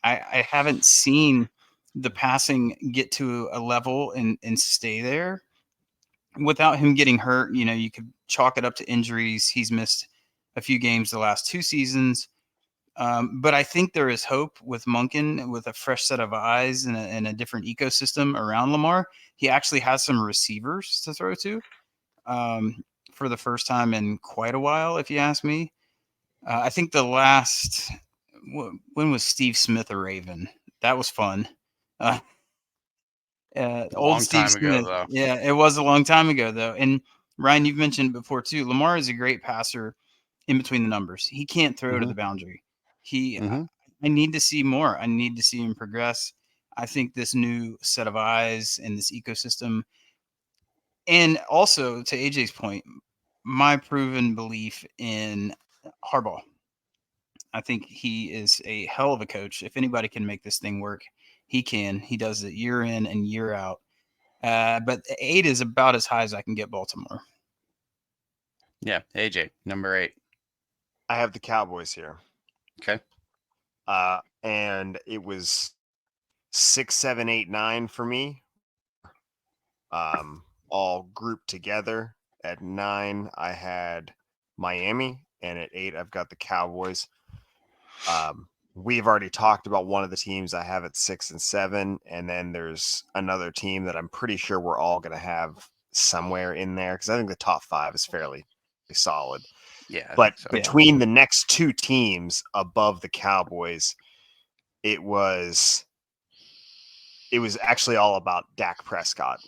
I haven't seen the passing get to a level and stay there without him getting hurt. You could chalk it up to injuries. He's missed a few games the last 2 seasons. But I think there is hope with Monken, with a fresh set of eyes and a different ecosystem around Lamar. He actually has some receivers to throw to for the first time in quite a while, if you ask me. I think the last, when was Steve Smith a Raven? That was fun. Uh, A old long Steve time ago, Smith. though. Yeah, it was a long time ago, though. And Ryan, you've mentioned before, too. Lamar is a great passer in between the numbers. He can't throw to Mhm. the boundary. I Mhm. need to see more. I need to see him progress. I think this new set of eyes and this ecosystem, and also to AJ's point, my proven belief in Harbaugh. I think he is a hell of a coach. If anybody can make this thing work, he can. He does it year in and year out. But 8 is about as high as I can get Baltimore. Yeah, AJ, number 8. I have the Cowboys here. Okay. And it was 6, 7, 8, 9 for me. All grouped together. At 9, I had Miami, and at 8, I've got the Cowboys. We've already talked about one of the teams I have at 6 and 7, and then there's another team that I'm pretty sure we're all going to have somewhere in there because I think the top 5 is fairly solid. Yeah, I But think so. between the next 2 teams above the Cowboys, it was actually all about Dak Prescott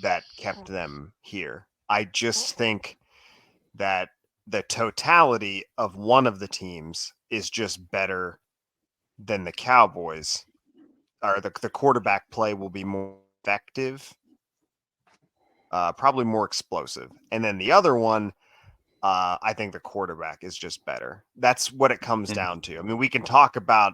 that kept them here. I just think that the totality of one of the teams is just better than the Cowboys, or the quarterback play will be more effective, probably more explosive. And then the other one, I think the quarterback is just better. That's what it comes down to. I mean, we can talk about,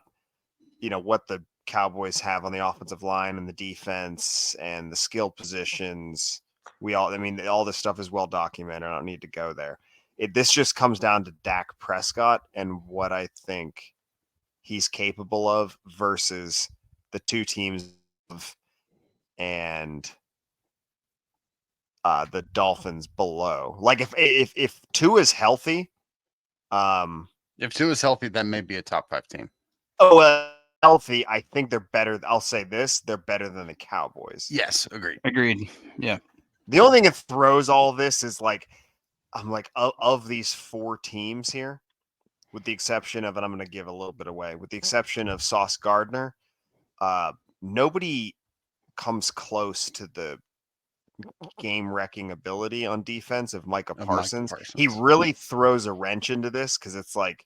what the Cowboys have on the offensive line and the defense and the skill positions. All this stuff is well documented. I don't need to go there. This just comes down to Dak Prescott and what I think he's capable of versus the two teams and the Dolphins below. Like if Tua is healthy, if Tua is healthy, that may be a top 5 team. Healthy, I think they're better. I'll say this: they're better than the Cowboys. Yes, agreed. Yeah. The only thing that throws all this is I'm like of these 4 teams here, with the exception of, and I'm going to give a little bit away, with the exception of Sauce Gardner, nobody comes close to the game-wrecking ability on defense of Micah Parsons. He really throws a wrench into this because it's like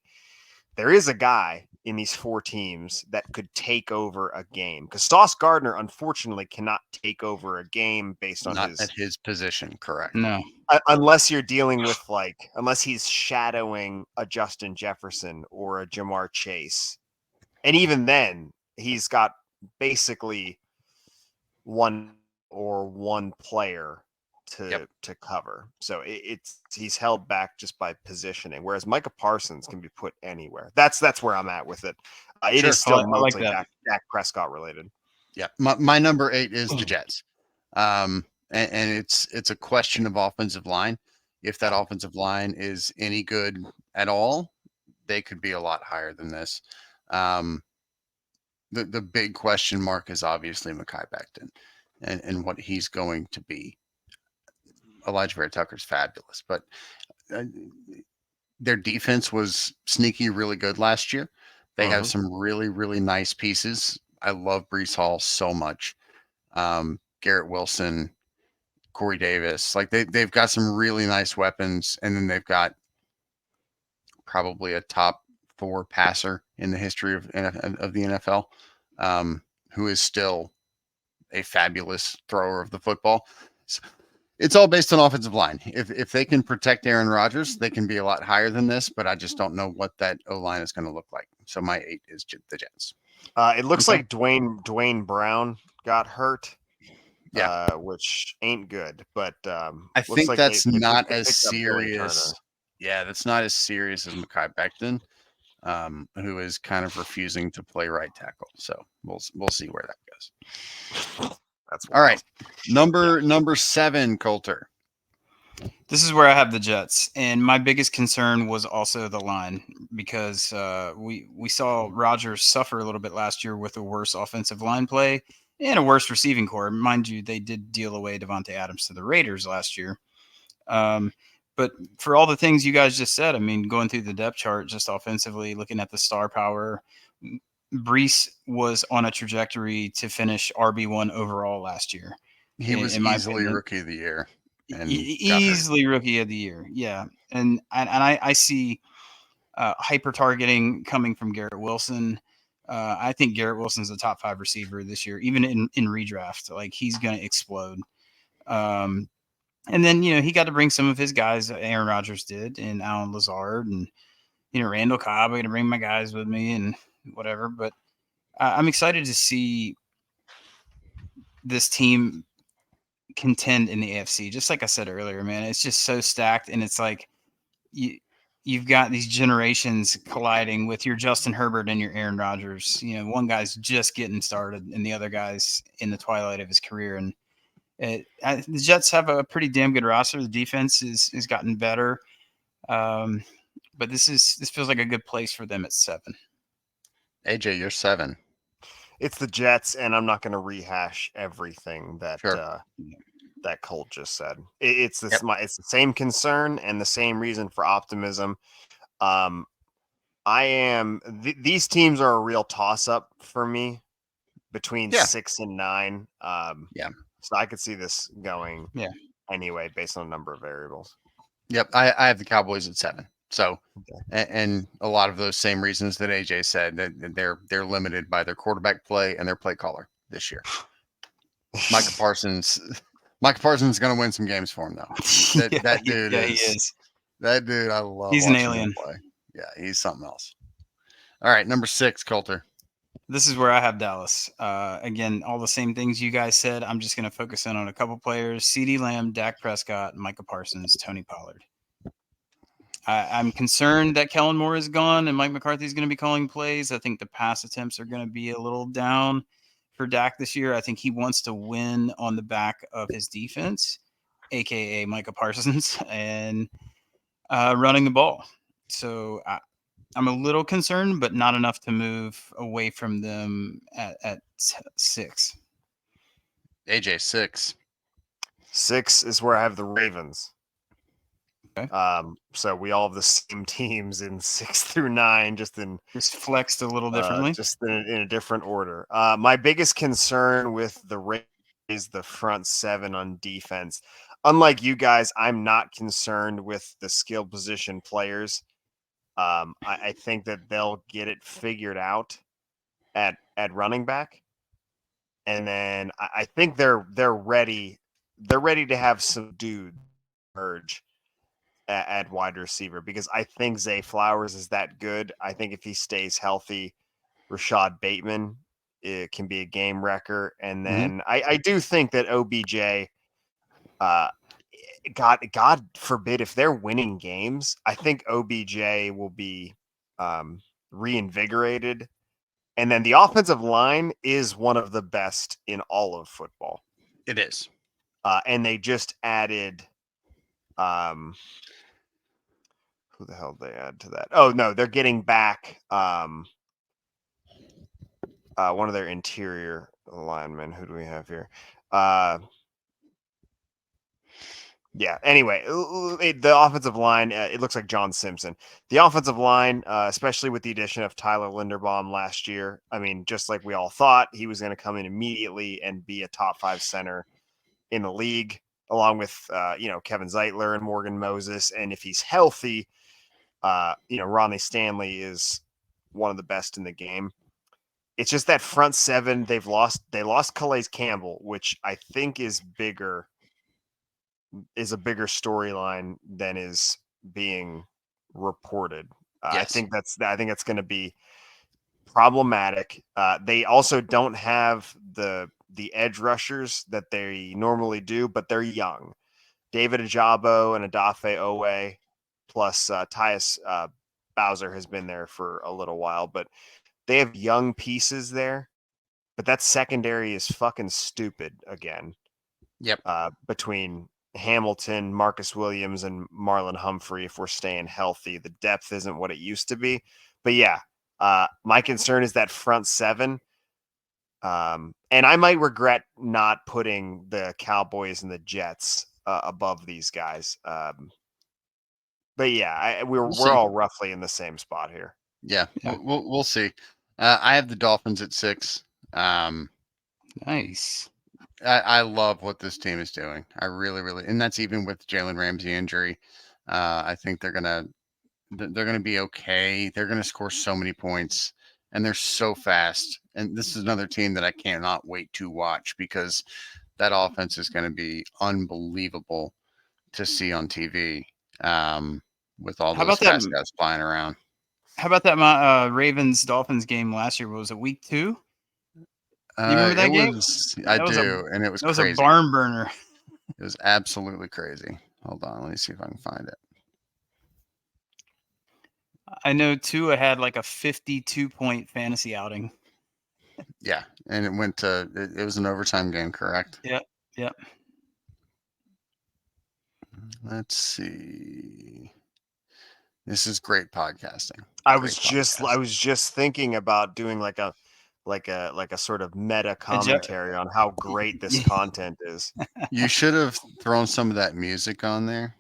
there is a guy in these 4 teams that could take over a game, because Sauce Gardner, unfortunately, cannot take over a game based on Not at his position, correct? No. Unless you're dealing with unless he's shadowing a Justin Jefferson or a Jamar Chase. And even then, he's got basically one player to cover. So he's held back just by positioning, whereas Micah Parsons can be put anywhere. That's where I'm at with it. It is still mostly Dak Prescott related. Yeah, my number 8 is the Jets, and it's a question of offensive line. If that offensive line is any good at all, they could be a lot higher than this. The big question mark is obviously Mekhi Becton and what he's going to be. Elijah Vera Tucker's fabulous, but their defense was sneaky really good last year. They have some really, really nice pieces. I love Breece Hall so much. Garrett Wilson, Corey Davis, they've got some really nice weapons, and then they've got probably a top 4 passer in the history of the NFL, who is still a fabulous thrower of the football. So it's all based on offensive line. If they can protect Aaron Rodgers, they can be a lot higher than this, but I just don't know what that O-line is going to look like. So my 8 is the Jets. It looks like Dwayne Brown got hurt. Yeah, which ain't good, but I think that's not as serious. Yeah, that's not as serious as Mekhi Becton. who is kind of refusing to play right tackle. So we'll see where that goes. That's All right. wild. Number 7, Coulter. This is where I have the Jets, and my biggest concern was also the line because we saw Rodgers suffer a little bit last year with a worse offensive line play and a worse receiving core. Mind you, they did deal away Devontae Adams to the Raiders last year. But for all the things you guys just said, I mean, going through the depth chart, just offensively, looking at the star power, Brees was on a trajectory to finish RB1 overall last year. He was in my easily opinion. Rookie of the Year. And Easily Rookie of the Year. Yeah. And I see hyper targeting coming from Garrett Wilson. I think Garrett Wilson's a top 5 receiver this year, even in redraft. Like, he's going to explode. And then, he got to bring some of his guys. Aaron Rodgers did, and Alan Lazard, and, Randall Cobb. I'm going to bring my guys with me and whatever. But I'm excited to see this team contend in the AFC. Just like I said earlier, man, it's just so stacked, and it's like you've got these generations colliding with your Justin Herbert and your Aaron Rodgers. One guy's just getting started, and the other guy's in the twilight of his career. And the Jets have a pretty damn good roster. The defense is gotten better, but this feels like a good place for them at 7. AJ, you're 7. It's the Jets, and I'm not going to rehash everything that Sure. that Colt just said. It's the same concern and the same reason for optimism. These teams are a real toss-up for me between 6 and 9. So I could see this going anyway based on a number of variables. Yep, I have the Cowboys at 7. So, and a lot of those same reasons that AJ said, that they're limited by their quarterback play and their play caller this year. Micah Parsons is going to win some games for him, though. That dude he is. That dude, I love. He's an alien. Him play. Yeah, he's something else. All right, number 6, Coulter. This is where I have Dallas. Again, all the same things you guys said. I'm just going to focus in on a couple players: CeeDee Lamb, Dak Prescott, Micah Parsons, Tony Pollard. I'm concerned that Kellen Moore is gone and Mike McCarthy is going to be calling plays. I think the pass attempts are going to be a little down for Dak this year. I think he wants to win on the back of his defense, a.k.a. Micah Parsons, and running the ball. So I'm a little concerned, but not enough to move away from them at 6. AJ, 6. 6 is where I have the Ravens. Okay. So we all have the same teams in 6 through 9, just flexed a little differently, just in a different order. My biggest concern with the Ravens is the front 7 on defense. Unlike you guys, I'm not concerned with the skill position players. I think that they'll get it figured out at running back, and then I think they're ready. They're ready to have some dude merge at wide receiver, because I think Zay Flowers is that good. I think if he stays healthy, Rashad Bateman can be a game wrecker. And then I do think that OBJ, God forbid, if they're winning games, I think OBJ will be reinvigorated. And then the offensive line is one of the best in all of football. It is. And they just added who the hell did they add to that? Oh no, they're getting back one of their interior linemen. Who do we have here? Yeah. Anyway, the offensive line, it looks like John Simpson. The offensive line, especially with the addition of Tyler Linderbaum last year, I mean, just like we all thought, he was going to come in immediately and be a top 5 center in the league, along with Kevin Zeitler and Morgan Moses. And if he's healthy, Ronnie Stanley is one of the best in the game. It's just that front 7 they lost Calais Campbell, which I think is a bigger storyline than is being reported. Yes. I think that's going to be problematic. They also don't have the edge rushers that they normally do, but they're young. David Ajabo and Adafe Owe, plus Tyus Bowser has been there for a little while, but they have young pieces there. But that secondary is fucking stupid again. Yep. Between Hamilton, Marcus Williams, and Marlon Humphrey, if we're staying healthy, the depth isn't what it used to be. But yeah, my concern is that front seven. And I might regret not putting the Cowboys and the Jets above these guys. But yeah, we're see. all roughly in the same spot here. Yeah. We'll see. I have the Dolphins at 6. Nice. I love what this team is doing. I really, and that's even with Jalen Ramsey injury. I think they're gonna be okay. They're gonna score so many points, and they're so fast. And this is another team that I cannot wait to watch because that offense is going to be unbelievable to see on TV. With all those fast guys flying around. How about that Ravens Dolphins game last year? Was it week 2? You remember that game? I do, and it was crazy. It was a barn burner. It was absolutely crazy. Hold on, let me see if I can find it. I know Tua had like a 52-point fantasy outing. Yeah, and it went to it was an overtime game, correct? Yep. Let's see. This is great podcasting. I was just thinking about doing like a sort of meta commentary on how great this content is. You should have thrown some of that music on there.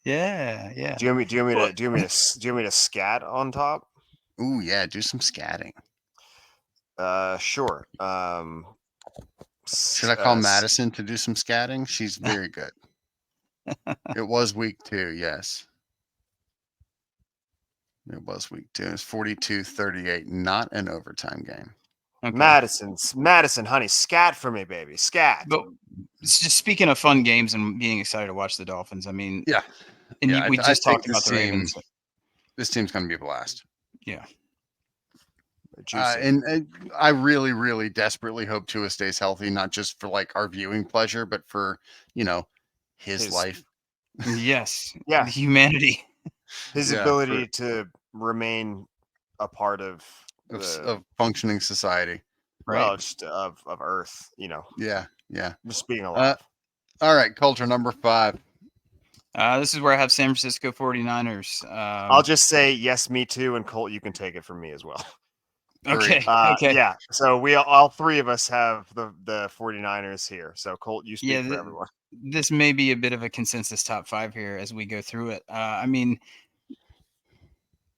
Yeah. Do you want me to scat on top? Ooh, yeah, do some scatting. Sure. Should I call Madison to do some scatting? She's very good. It was week 2, yes. It was week 2. It was 42-38, not an overtime game. Okay. Madison, honey, scat for me, baby, scat. But just speaking of fun games and being excited to watch the Dolphins, I mean, yeah. And we just talked about the Ravens. This team's going to be a blast. Yeah. And I really, really desperately hope Tua stays healthy, not just for like our viewing pleasure, but for, his life. Yes. Yeah. Humanity. His ability to remain a part of functioning society. Right. Well, just of Earth, Yeah. Just being alive. All right. Culture number 5. This is where I have San Francisco 49ers. I'll just say, yes, me too. And Colt, you can take it from me as well. Okay. Okay. Yeah. So all 3 of us have the 49ers here. So Colt, you speak for everyone. This may be a bit of a consensus top 5 here as we go through it. I mean,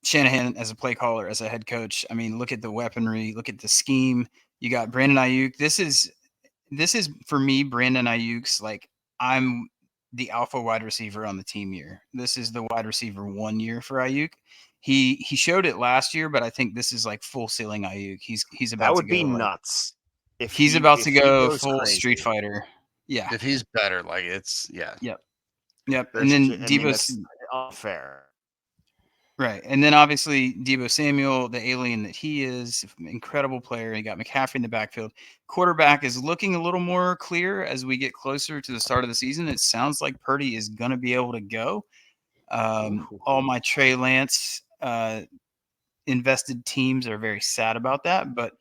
Shanahan as a play caller, as a head coach. I mean, look at the weaponry, look at the scheme. You got Brandon Ayuk. This is for me, Brandon Ayuk's like, I'm the alpha wide receiver on the team year. This is the wide receiver 1 year for Ayuk. He showed it last year, but I think this is like full ceiling Ayuk. He's about that would to go, be like, nuts. If he's about to go full crazy. Street Fighter. Yeah. If he's better, like it's Yep. And then Deebo's unfair. Right. And then obviously Deebo Samuel, the alien that he is, incredible player. You got McCaffrey in the backfield. Quarterback is looking a little more clear as we get closer to the start of the season. It sounds like Purdy is going to be able to go. All my Trey Lance invested teams are very sad about that, but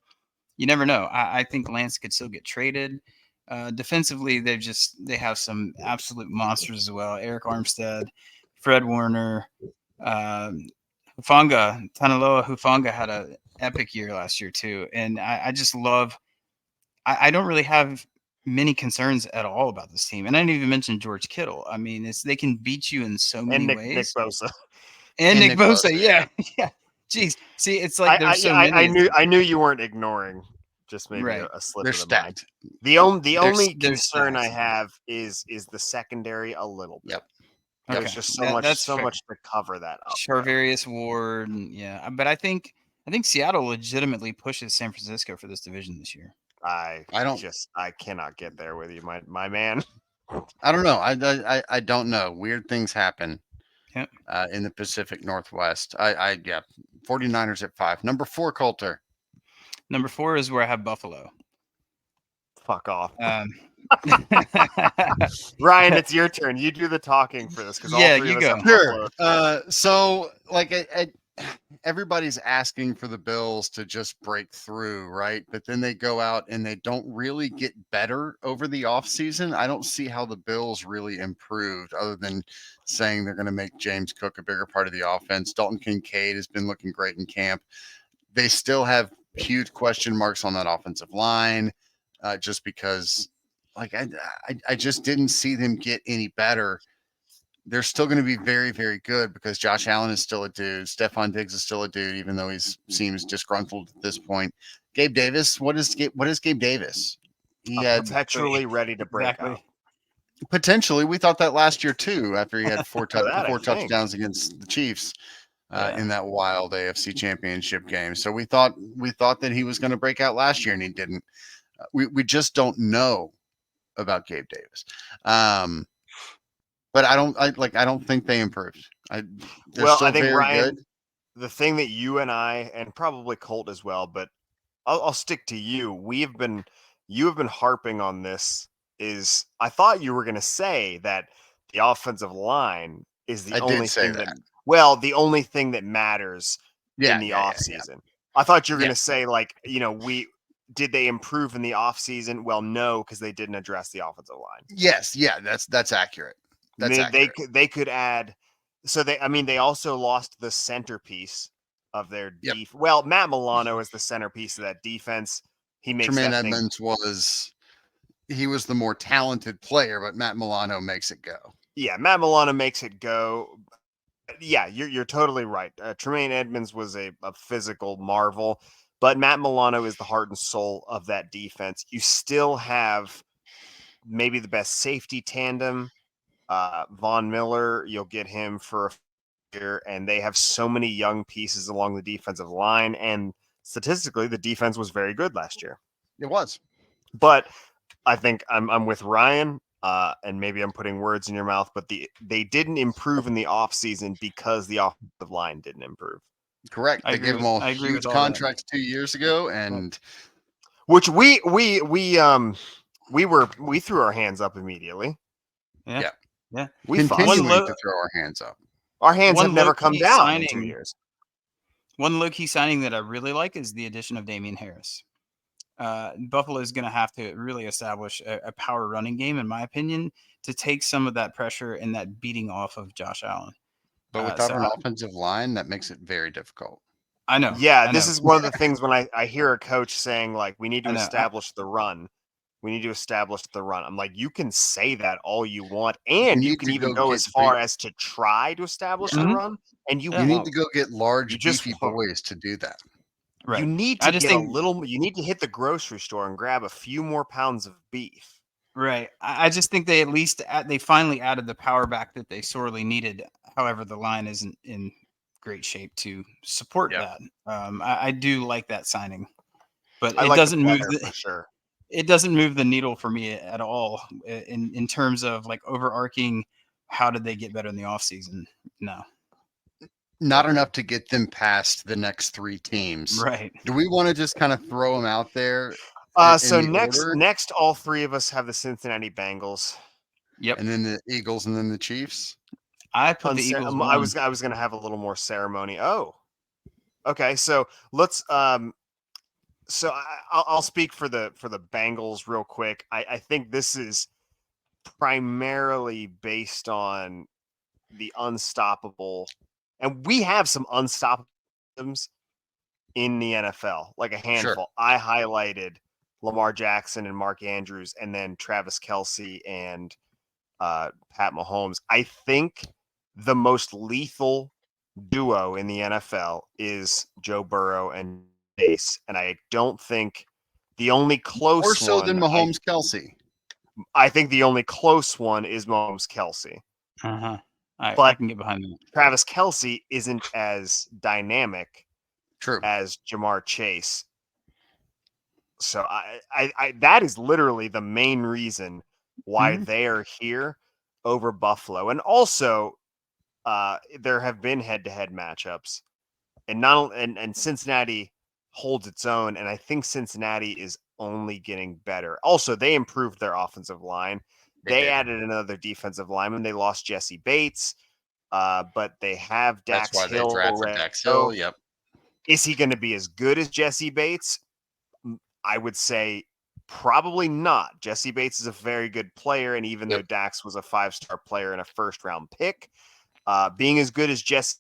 you never know. I think Lance could still get traded. Defensively, they have some absolute monsters as well. Eric Armstead, Fred Warner, Tanaloa Hufanga had an epic year last year too. And I just love, I don't really have many concerns at all about this team. And I didn't even mention George Kittle. I mean, they can beat you in so many ways. Nick Bosa. And Nick Bosa. Yeah. Jeez. See, it's like there's so many. I knew you weren't ignoring just maybe a slip They're of the stacked. mind. The only concern I have is the secondary a little bit. Yep. There's just so much to cover that up. Charvarius Ward, but I think Seattle legitimately pushes San Francisco for this division this year. I cannot get there with you, my man. I don't know. I don't know. Weird things happen. Yep. In the Pacific Northwest. 49ers at 5. Number 4, Coulter. Number 4 is where I have Buffalo. Fuck off. Ryan, it's your turn. You do the talking for this because you go. Sure. So like everybody's asking for the Bills to just break through, right? But then they go out and they don't really get better over the offseason. I don't see how the Bills really improved other than saying they're going to make James Cook a bigger part of the offense. Dalton Kincaid has been looking great in camp. They still have huge question marks on that offensive line just because, like, I just didn't see them get any better. They're still going to be very, very good because Josh Allen is still a dude. Stephon Diggs is still a dude, even though he seems disgruntled at this point. Gabe Davis, what is Gabe Davis? He had Perpetually ready to break Exactly. out. potentially. We thought that last year too, after he had four that, I think. touchdowns against the Chiefs Yeah. in that wild AFC Championship game. So we thought that he was going to break out last year, and he didn't. We just don't know about Gabe Davis. But I don't think they improved. They're Well, still I think very Ryan, good. the thing that you and I, and probably Colt as well, but I'll stick to you. You have been harping on this. Is I thought you were going to say that the offensive line is the I did only say thing that. the only thing that matters Yeah, in the yeah, offseason. I thought you were Yeah. going to say, like, did they improve in the offseason? Well, no, because they didn't address the offensive line. Yes, yeah, that's accurate. That's accurate. They could add. So they also lost the centerpiece of their Yep. Well, Matt Milano is the centerpiece of that defense. He makes Tremaine that thing. Edmonds was the more talented player, but Matt Milano makes it go. Yeah, Matt Milano makes it go. Yeah, you're totally right. Tremaine Edmonds was a physical marvel, but Matt Milano is the heart and soul of that defense. You still have maybe the best safety tandem. Von Miller, you'll get him for a year, and they have so many young pieces along the defensive line. And statistically, the defense was very good last year. It was. But I think I'm with Ryan, and maybe I'm putting words in your mouth, but they didn't improve in the offseason because the offensive line didn't improve. Correct. They gave them all huge contracts 2 years ago, and which we threw our hands up immediately. Yeah. We continuing to throw our hands up. Our hands have never come down in 2 years. One low-key signing that I really like is the addition of Damian Harris. Buffalo is going to have to really establish a power running game, in my opinion, to take some of that pressure and that beating off of Josh Allen. But without an offensive line, that makes it very difficult. I know. Yeah, this is one of the things when I hear a coach saying, like, we need to establish the run. We need to establish the run. I'm like, you can say that all you want, and you can even go as far as to try to establish the run, and you need to go get large, beefy boys to do that. Right. You need to you need to hit the grocery store and grab a few more pounds of beef. Right. I just think they they finally added the power back that they sorely needed. However, the line isn't in great shape to support that. I do like that signing, but it doesn't move for sure. It doesn't move the needle for me at all in terms of like overarching. How did they get better in the offseason? No. Not enough to get them past the next 3 teams. Right. Do we want to just kind of throw them out there? So next, all 3 of us have the Cincinnati Bengals. Yep. And then the Eagles, and then the Chiefs. I put the Eagles. I was going to have a little more ceremony. Oh, okay. So let's. So I'll speak for the Bengals real quick. I think this is primarily based on the unstoppable, and we have some unstoppable systems in the NFL, like a handful. Sure. I highlighted Lamar Jackson and Mark Andrews, and then Travis Kelce and Pat Mahomes. I think the most lethal duo in the NFL is Joe Burrow and Chase, and I don't think the only close more so than Mahomes Kelce. I think the only close one is Mahomes Kelce. I can get behind that. Travis Kelce isn't as dynamic as Jamar Chase. So I that is literally the main reason why they are here over Buffalo. And also there have been head-to-head matchups, and Cincinnati holds its own, and I think Cincinnati is only getting better. Also, they improved their offensive line. They added another defensive lineman. They lost Jesse Bates. but they have That's Dax why they Hill drafted ready Dax to go. Hill. Yep. Is he going to be as good as Jesse Bates? I would say probably not. Jesse Bates is a very good player, and even though Dax was a 5-star player and a first-round pick, being as good as Jesse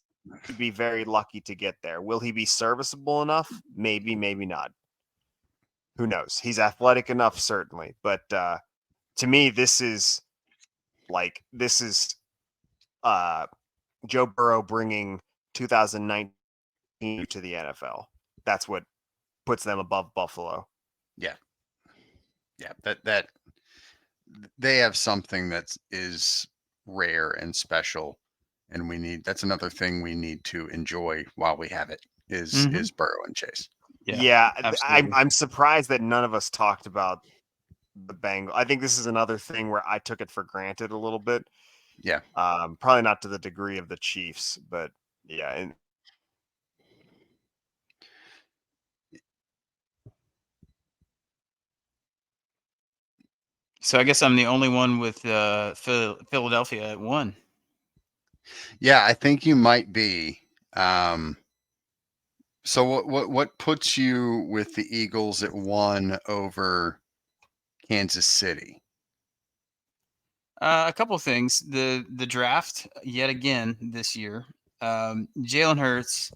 would be very lucky to get there. Will he be serviceable enough? Maybe, maybe not. Who knows? He's athletic enough, certainly. But to me, this is Joe Burrow bringing 2019 to the NFL. That's what puts them above Buffalo. Yeah. That they have something that is rare and special, and that's another thing we need to enjoy while we have it is Burrow and Chase. Yeah, absolutely. I'm surprised that none of us talked about the Bengals. I think this is another thing where I took it for granted a little bit. Yeah. Probably not to the degree of the Chiefs, but yeah. And So I guess I'm the only one with Philadelphia at 1. Yeah, I think you might be. So what puts you with the Eagles at 1 over Kansas City? A couple of things. The draft yet again this year. Jalen Hurts,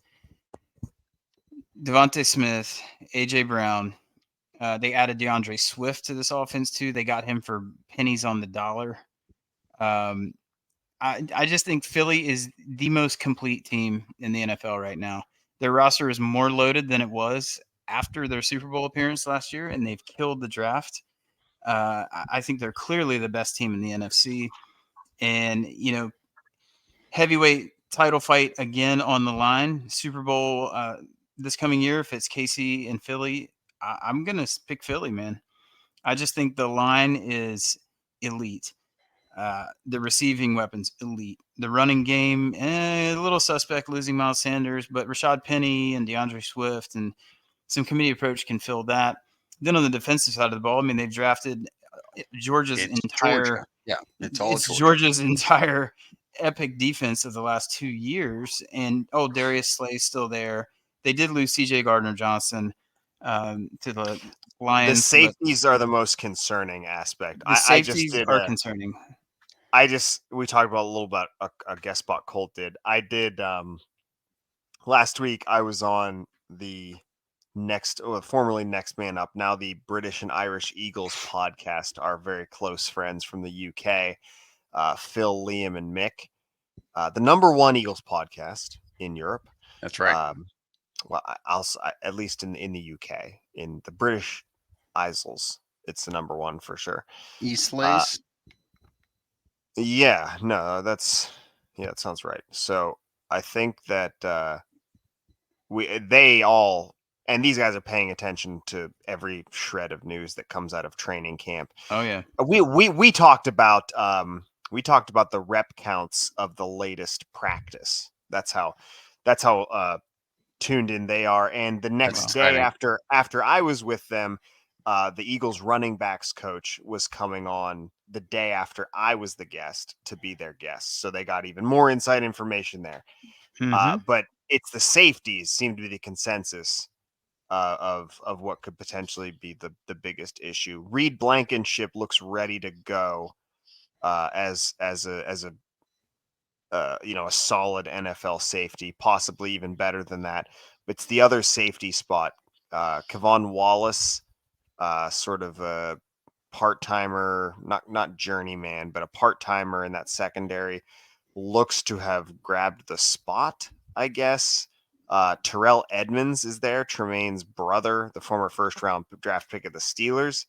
Devontae Smith, AJ Brown. They added DeAndre Swift to this offense too. They got him for pennies on the dollar. I just think Philly is the most complete team in the NFL right now. Their roster is more loaded than it was after their Super Bowl appearance last year, and they've killed the draft. I think they're clearly the best team in the NFC. And, heavyweight title fight again on the line. Super Bowl this coming year, if it's KC and Philly, I'm going to pick Philly, man. I just think the line is elite. The receiving weapons, elite. The running game, a little suspect losing Miles Sanders, but Rashad Penny and DeAndre Swift and some committee approach can fill that. Then on the defensive side of the ball, I mean, they've drafted Georgia's It's entire Georgia. Yeah, it's all Georgia. Georgia's entire epic defense of the last 2 years. And Darius Slay's still there. They did lose CJ Gardner Johnson to the Lions. the safeties are the most concerning aspect. The safeties are concerning. We talked about a little bit a guest spot Colt did. I did last week. I was on the formerly Next Man Up, now the British and Irish Eagles podcast. Our very close friends from the UK, Phil, Liam, and Mick, the #1 Eagles podcast in Europe. That's right. Well, at least in the UK, in the British Isles, it's the #1 for sure. Eastleys. Yeah, no, that sounds right. So I think that and these guys are paying attention to every shred of news that comes out of training camp. Oh yeah, we talked about the rep counts of the latest practice. That's how tuned in they are. And the next day after I was with them, the Eagles running backs coach was coming on the day after I was the guest to be their guest. So they got even more inside information there. But it's the safeties seem to be the consensus of what could potentially be the biggest issue. Reed Blankenship looks ready to go as a a solid NFL safety, possibly even better than that. But it's the other safety spot. Kevon Wallace, sort of a part-timer, not journeyman, but a part-timer in that secondary, looks to have grabbed the spot, I guess. Terrell Edmonds is there, Tremaine's brother, the former first-round draft pick of the Steelers.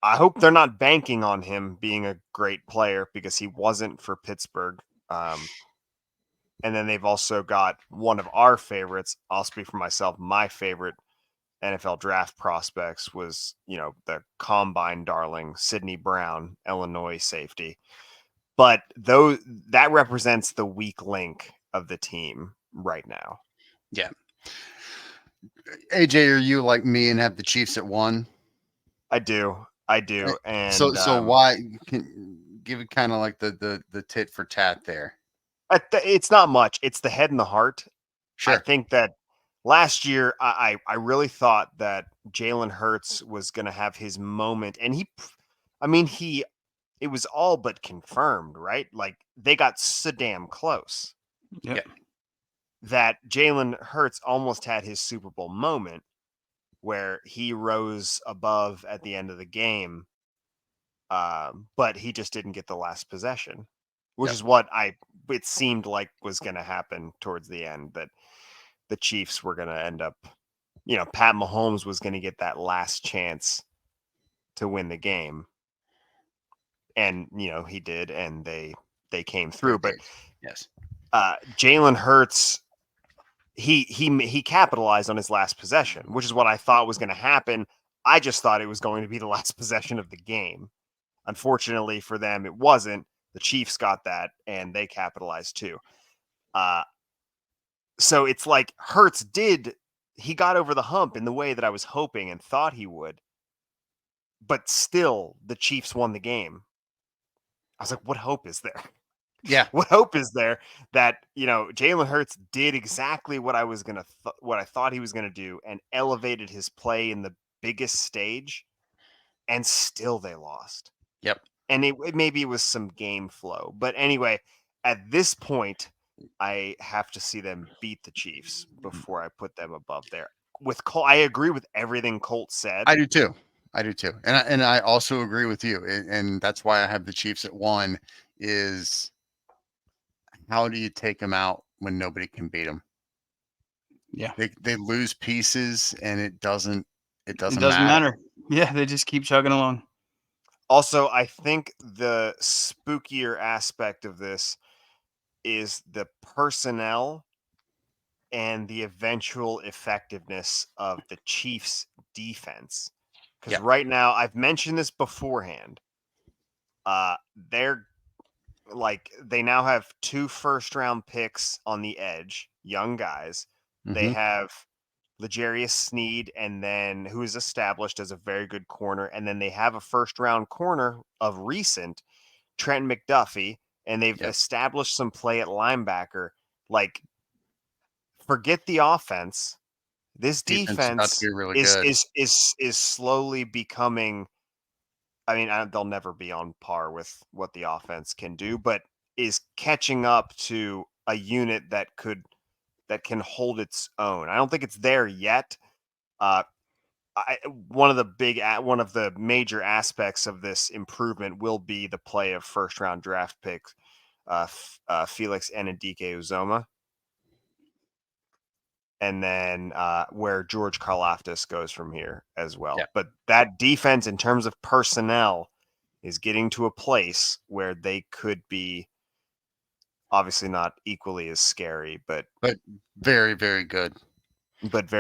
I hope they're not banking on him being a great player because he wasn't for Pittsburgh. And then they've also got one of our favorites. I'll speak for myself. My favorite NFL draft prospects was, the combine darling, Sidney Brown, Illinois safety. But that represents the weak link of the team right now. Yeah. AJ, are you like me and have the Chiefs at 1? I do. And so why give it kind of like the tit for tat there. It's not much. It's the head and the heart. Sure. I think that last year, I really thought that Jalen Hurts was going to have his moment, and it was all but confirmed, right? Like they got so damn close Yep. that Jalen Hurts almost had his Super Bowl moment where he rose above at the end of the game, but he just didn't get the last possession, which Yep. is what it seemed like was going to happen towards the end, that the Chiefs were going to end up, Pat Mahomes was going to get that last chance to win the game. And, he did, and they came through. But yes, Jalen Hurts, he capitalized on his last possession, which is what I thought was going to happen. I just thought it was going to be the last possession of the game. Unfortunately for them, it wasn't. The Chiefs got that, and they capitalized too. So it's like Hurts he got over the hump in the way that I was hoping and thought he would. But still, the Chiefs won the game. I was like, what hope is there? yeah, What hope is there that, Jalen Hurts did exactly what I was going to, what I thought he was going to do, and elevated his play in the biggest stage, and still they lost. yep. And maybe it was some game flow. But anyway, at this point, I have to see them beat the Chiefs before I put them above there. With Colt, I agree with everything Colt said. I do too. And I also agree with you. And that's why I have the Chiefs at 1. Is how do you take them out when nobody can beat them? Yeah. They lose pieces, and it doesn't matter. Yeah, they just keep chugging along. Also, I think the spookier aspect of this is the personnel and the eventual effectiveness of the Chiefs defense. Because right now, I've mentioned this beforehand. They're they now have 2 first-round picks on the edge, young guys. They have L'Jarius Sneed, and then who is established as a very good corner, and then they have a first-round corner of recent, Trent McDuffie, and they've established some play at linebacker. Like, forget the offense. This defense be really is, good. is slowly becoming. I mean, they'll never be on par with what the offense can do, but is catching up to a unit that can hold its own. I don't think it's there yet. One of the major aspects of this improvement will be the play of first round draft pick Felix Anudike-Uzomah, and then where George Karlaftis goes from here as well. Yeah. But that defense, in terms of personnel, is getting to a place where they could be obviously not equally as scary, but very, very good. But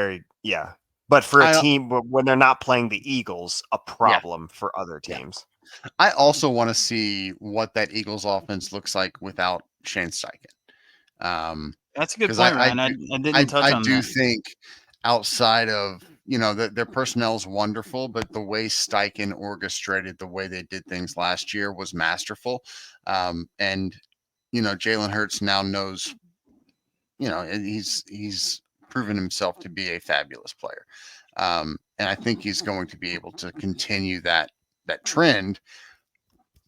But for a team when they're not playing the Eagles, a problem for other teams. Yeah. I also want to see what that Eagles offense looks like without Shane Steichen. That's a good point, Ryan. I didn't touch on that. I do think outside of, their personnel is wonderful, but the way Steichen orchestrated the way they did things last year was masterful. And, Jalen Hurts now knows, he's proven himself to be a fabulous player. And I think he's going to be able to continue that trend,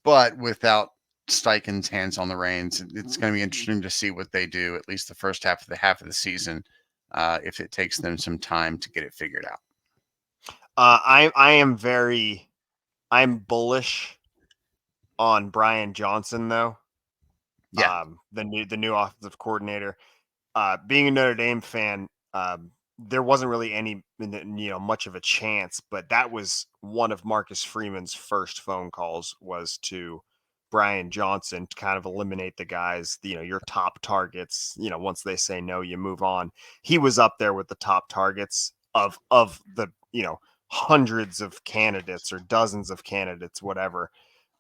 but without Steichen's hands on the reins. It's going to be interesting to see what they do, at least the first half of the season, if it takes them some time to get it figured out. I'm bullish on Brian Johnson, though. Yeah. The new offensive coordinator. Being a Notre Dame fan, there wasn't really any, much of a chance, but that was one of Marcus Freeman's first phone calls, was to Brian Johnson, to kind of eliminate the guys, your top targets. Once they say no, you move on. He was up there with the top targets of the, hundreds of candidates or dozens of candidates, whatever.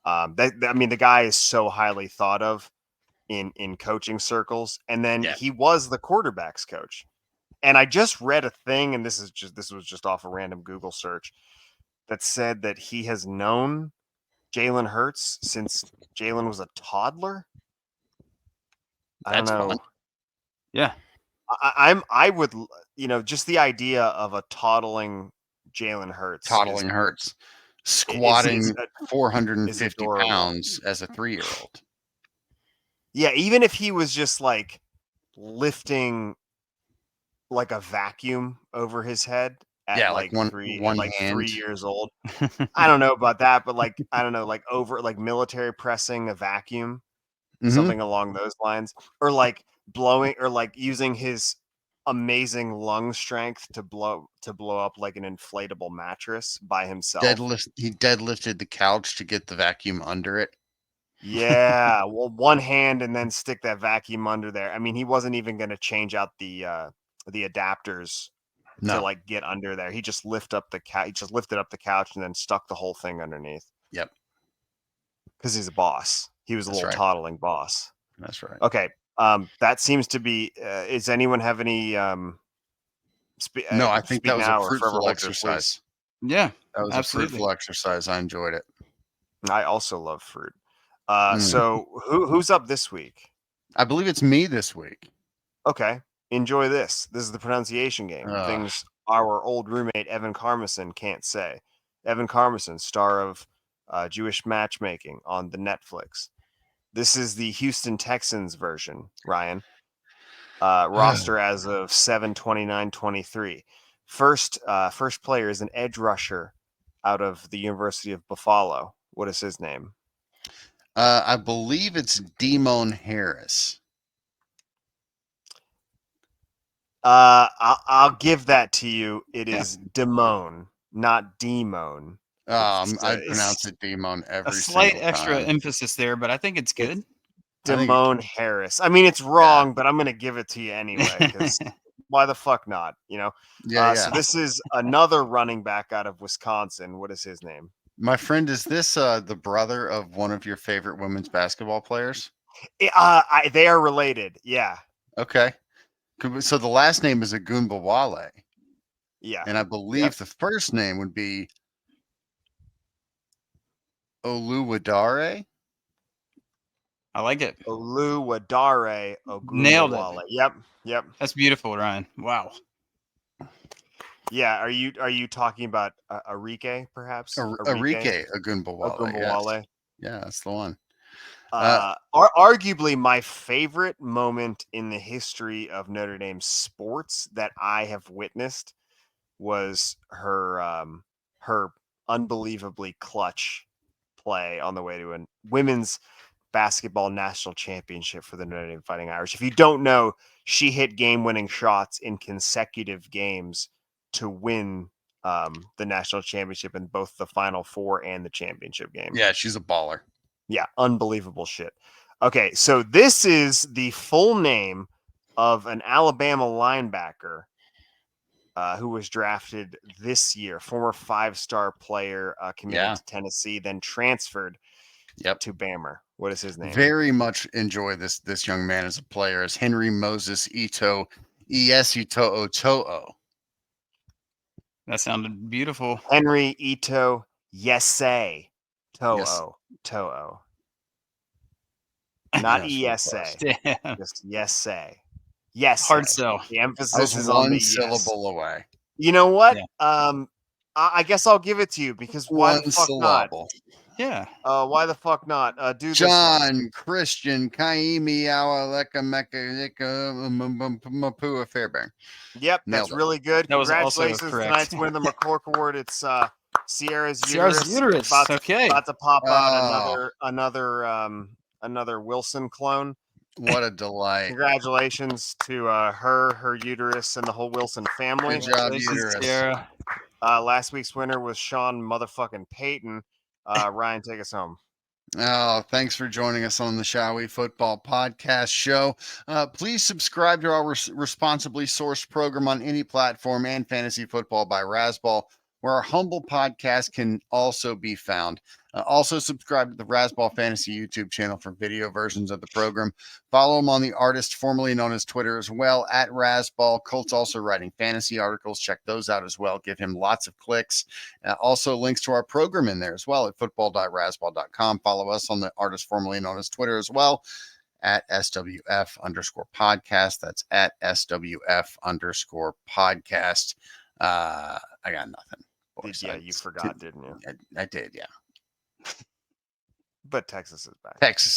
The guy is so highly thought of in coaching circles. And then he was the quarterback's coach. And I just read a thing, and this was just off a random Google search, that said that he has known Jalen Hurts since Jalen was a toddler. I don't That's know. fun. Yeah. I would, just the idea of a toddling Jalen Hurts Toddling Hurts. is Squatting is 450 adorable. pounds as a 3-year-old. Yeah, even if he was just like lifting like a vacuum over his head at Yeah, like one 3 hand. years old. I don't know about that, but like I don't know, like over like military pressing a vacuum, Mhm. something along those lines, or like blowing or like using his amazing lung strength to blow up like an inflatable mattress by himself. He deadlifted the couch to get the vacuum under it. Yeah, well, one hand and then stick that vacuum under there. I mean, he wasn't even going to change out the adapters to No. like get under there. He just lifted up the couch and then stuck the whole thing underneath. Yep. Because he's a boss. He was a That's little right. toddling boss. That's right. Okay. That seems to be. Does anyone have any? No, I think speak that was now a or forever fruitful hold your exercise. Yeah. That was Absolutely. a fruitful exercise. I enjoyed it. I also love fruit. Mm. So who's up this week? I believe it's me this week. Okay. Enjoy this. This is the pronunciation game. Things our old roommate Evan Carmison can't say. Evan Carmison, star of Jewish Matchmaking on the Netflix. This is the Houston Texans version, Ryan. Roster as of 7/29/23. First player is an edge rusher out of the University of Buffalo. What is his name? I believe it's Demone Harris. I'll give that to you. It is Demone, not Demone. I pronounce it Demone every A slight single extra time. emphasis there, but I think it's good. Demone Harris. I mean, it's wrong, but I'm going to give it to you anyway because why the fuck not? Yeah. So this is another running back out of Wisconsin. What is his name? My friend, is this the brother of one of your favorite women's basketball players? They are related. Yeah. Okay. So the last name is Agunbawale. Yeah. And I believe the first name would be Oluwadare. I like it. Oluwadare Nailed Ogunbowale. it. Yep. That's beautiful, Ryan. Wow. Yeah. Are you talking about Arike, perhaps? Arike Agunbawale. Ogunbowale. Yes. Yeah, that's the one. Arguably my favorite moment in the history of Notre Dame sports that I have witnessed was her unbelievably clutch play on the way to a women's basketball national championship for the Notre Dame Fighting Irish. If you don't know, she hit game-winning shots in consecutive games to win the national championship in both the Final Four and the championship game. Yeah, she's a baller. Yeah, unbelievable shit. Okay, so this is the full name of an Alabama linebacker who was drafted this year, former 5-star player committed to Tennessee, then transferred to Bama. What is his name? Very much enjoy this young man as a player, as Henry Moses Ito To'o. That sounded beautiful. Henry Ito Yesay To'o. Not ESA. Just Yesay. Yes. Hard sell. The emphasis is on one the syllable away. You know what? Yeah. I guess I'll give it to you because why the fuck syllable. not? Yeah. Why the fuck not? Do John Christian Kaimi Awaleka Mapua Fairbairn. Yep, that's really good. That was also Congratulations correct. tonight's winner of the McCork Award. It's Sierra's uterus. About to pop out another Wilson clone. What a delight. Congratulations to her uterus, and the whole Wilson family. Good job, uterus. Sierra. Last week's winner was Sean motherfucking Payton. Ryan, take us home. Oh, thanks for joining us on the Shall We Football Podcast show. Please subscribe to our responsibly sourced program on any platform and Fantasy Football by Rasball. where our humble podcast can also be found. Also, subscribe to the Razzball Fantasy YouTube channel for video versions of the program. Follow him on the artist formerly known as Twitter as well, at Razzball. Colt's also writing fantasy articles. Check those out as well. Give him lots of clicks. Also, links to our program in there as well at football.razzball.com. Follow us on the artist formerly known as Twitter as well, at SWF_podcast. That's at SWF_podcast. I got nothing. Boys. Yeah, you forgot, didn't you? I did, yeah. But Texas is back. Texas